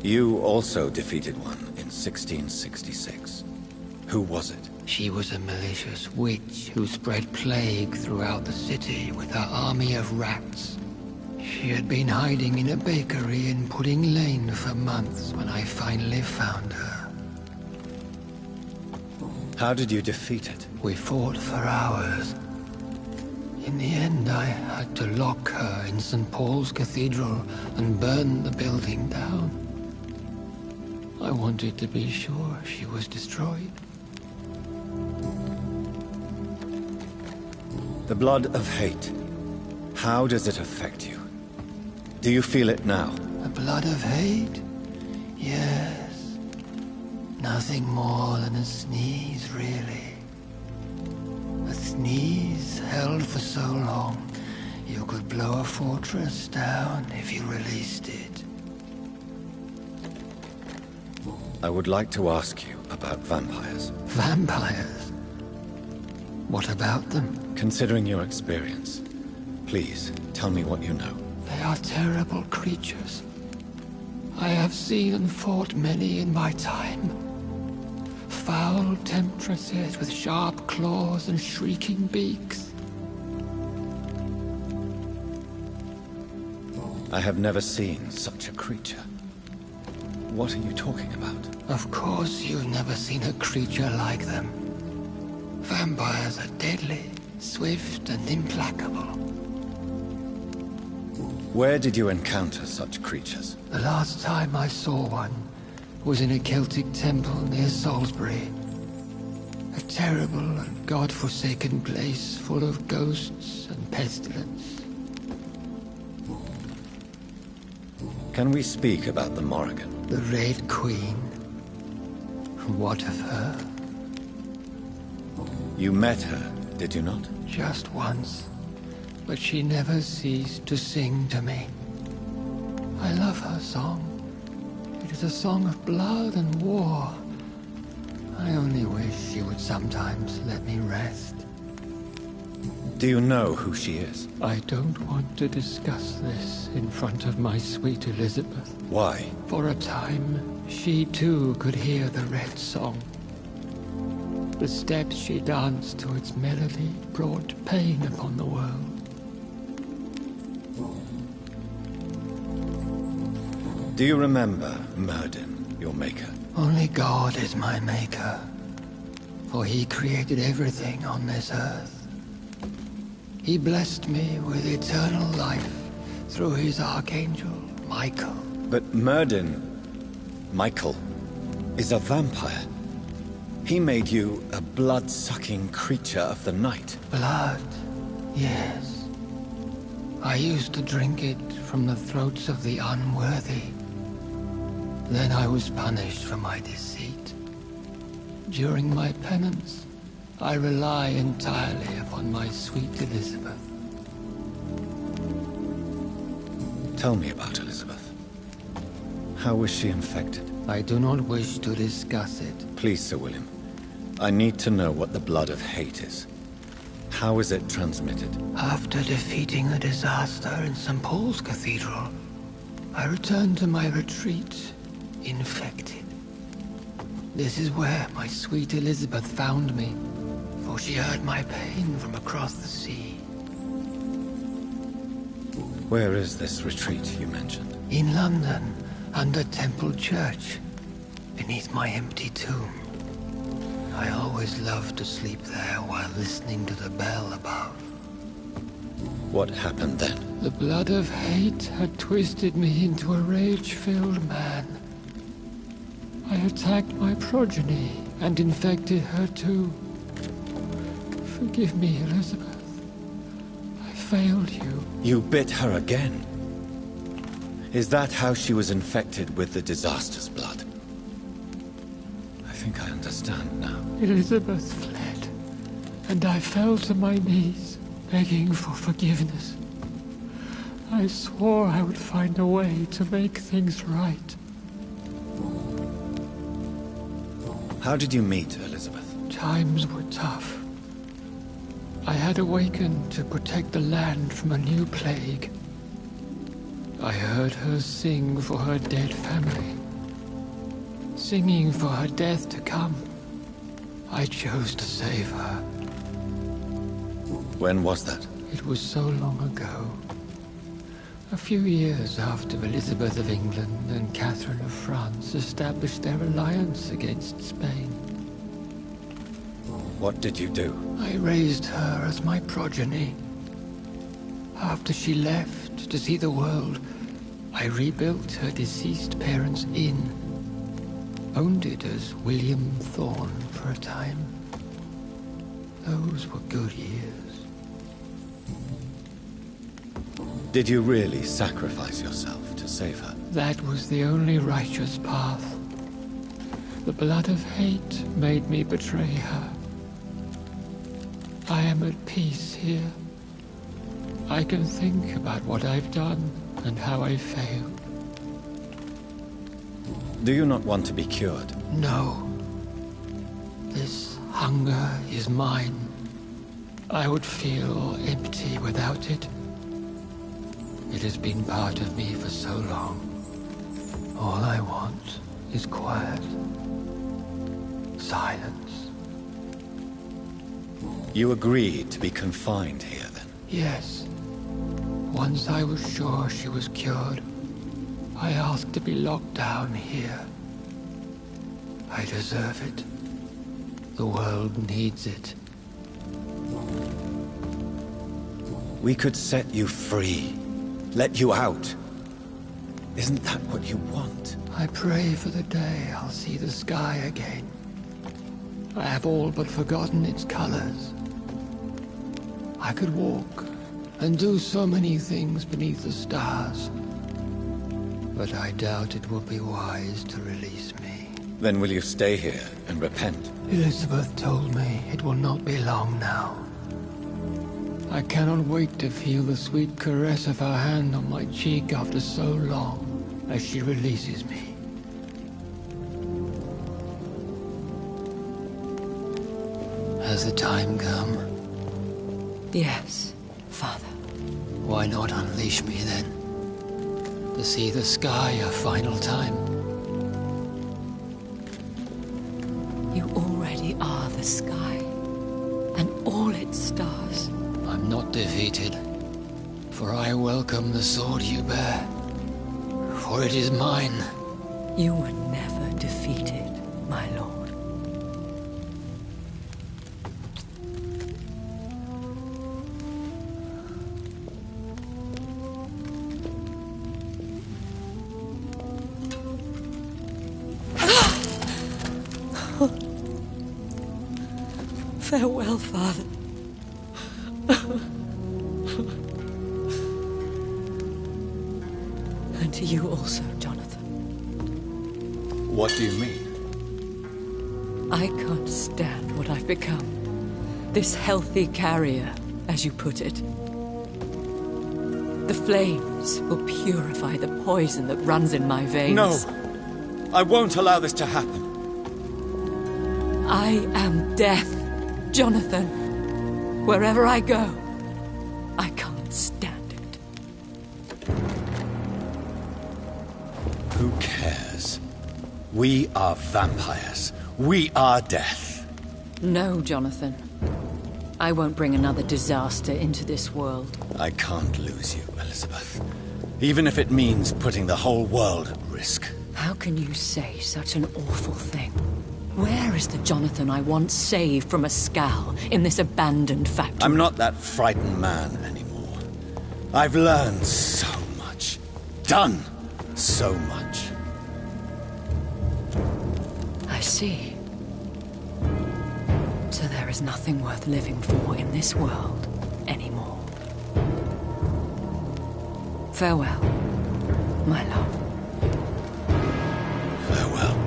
You also defeated one in 1666. Who was it? She was a malicious witch who spread plague throughout the city with her army of rats. She had been hiding in a bakery in Pudding Lane for months when I finally found her. How did you defeat it? We fought for hours. In the end, I had to lock her in St. Paul's Cathedral and burn the building down. I wanted to be sure she was destroyed. The blood of hate. How does it affect you? Do you feel it now? The blood of hate? Yes. Nothing more than a sneeze, really. A sneeze held for so long, you could blow a fortress down if you released it. I would like to ask you about vampires. Vampires? What about them? Considering your experience, please tell me what you know. They are terrible creatures. I have seen and fought many in my time. Foul temptresses with sharp claws and shrieking beaks. I have never seen such a creature. What are you talking about? Of course you've never seen a creature like them. Vampires are deadly, swift and implacable. Where did you encounter such creatures? The last time I saw one was in a Celtic temple near Salisbury. A terrible and god-forsaken place full of ghosts and pestilence. Can we speak about the Morrigan? The Red Queen. What of her? You met her, did you not? Just once. But she never ceased to sing to me. I love her song. It is a song of blood and war. I only wish she would sometimes let me rest. Do you know who she is? I don't want to discuss this in front of my sweet Elizabeth. Why? For a time, she too could hear the Red Song. The steps she danced to its melody brought pain upon the world. Do you remember Myrddin, your maker? Only God is my maker, for he created everything on this earth. He blessed me with eternal life through his archangel, Michael. But Myrddin, Michael, is a vampire. He made you a blood-sucking creature of the night. Blood, yes. I used to drink it from the throats of the unworthy. Then I was punished for my deceit. During my penance, I rely entirely upon my sweet Elizabeth. Tell me about Elizabeth. How was she infected? I do not wish to discuss it. Please, Sir William. I need to know what the blood of hate is. How is it transmitted? After defeating a disaster in St. Paul's Cathedral, I returned to my retreat, infected. This is where my sweet Elizabeth found me, for she heard my pain from across the sea. Where is this retreat you mentioned? In London, under Temple Church, beneath my empty tomb. I always loved to sleep there while listening to the bell above. What happened then? The blood of hate had twisted me into a rage-filled man. I attacked my progeny and infected her too. Forgive me, Elizabeth. I failed you. You bit her again? Is that how she was infected with the disaster's blood? I think I understand now. Elizabeth fled, and I fell to my knees, begging for forgiveness. I swore I would find a way to make things right. How did you meet Elizabeth? Times were tough. I had awakened to protect the land from a new plague. I heard her sing for her dead family. Singing for her death to come. I chose to save her. When was that? It was so long ago. A few years after Elizabeth of England and Catherine of France established their alliance against Spain. What did you do? I raised her as my progeny. After she left to see the world, I rebuilt her deceased parents' inn. Owned it as William Thorne for a time. Those were good years. Did you really sacrifice yourself to save her? That was the only righteous path. The blood of hate made me betray her. I am at peace here. I can think about what I've done and how I failed. Do you not want to be cured? No. This hunger is mine. I would feel empty without it. It has been part of me for so long. All I want is quiet. Silence. You agreed to be confined here, then? Yes. Once I was sure she was cured, I asked to be locked down here. I deserve it. The world needs it. We could set you free. Let you out. Isn't that what you want? I pray for the day I'll see the sky again. I have all but forgotten its colors. I could walk and do so many things beneath the stars. But I doubt it will be wise to release me. Then will you stay here and repent? Elizabeth told me it will not be long now. I cannot wait to feel the sweet caress of her hand on my cheek after so long, as she releases me. Has the time come? Yes, Father. Why not unleash me then? To see the sky a final time. You already are the sky, and all its stars. I'm not defeated, for I welcome the sword you bear, for it is mine. You were never defeated, my lord. Farewell, Father. And to you also, Jonathan. What do you mean? I can't stand what I've become. This healthy carrier, as you put it. The flames will purify the poison that runs in my veins. No! I won't allow this to happen. I am death, Jonathan. Wherever I go, I can't stand it. Who cares? We are vampires. We are death. No, Jonathan. I won't bring another disaster into this world. I can't lose you, Elizabeth. Even if it means putting the whole world at risk. How can you say such an awful thing? Where is the Jonathan I once saved from a scowl in this abandoned factory? I'm not that frightened man anymore. I've learned so much. Done so much. I see. So there is nothing worth living for in this world anymore. Farewell, my love. Farewell.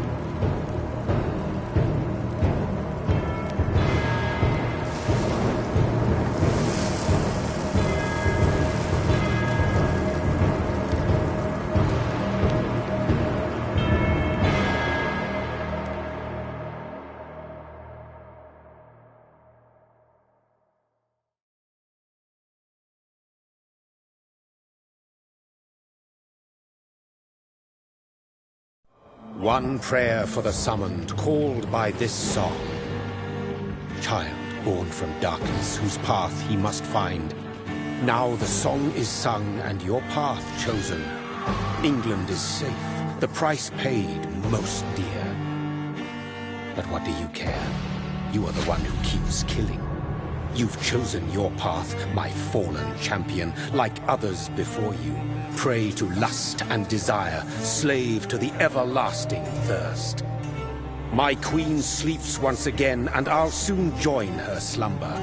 One prayer for the summoned, called by this song. Child born from darkness, whose path he must find. Now the song is sung and your path chosen. England is safe, the price paid most dear. But what do you care? You are the one who keeps killing. You've chosen your path, my fallen champion, like others before you. Prey to lust and desire, slave to the everlasting thirst. My queen sleeps once again, and I'll soon join her slumber.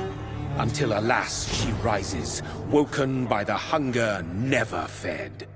Until alas she rises, woken by the hunger never fed.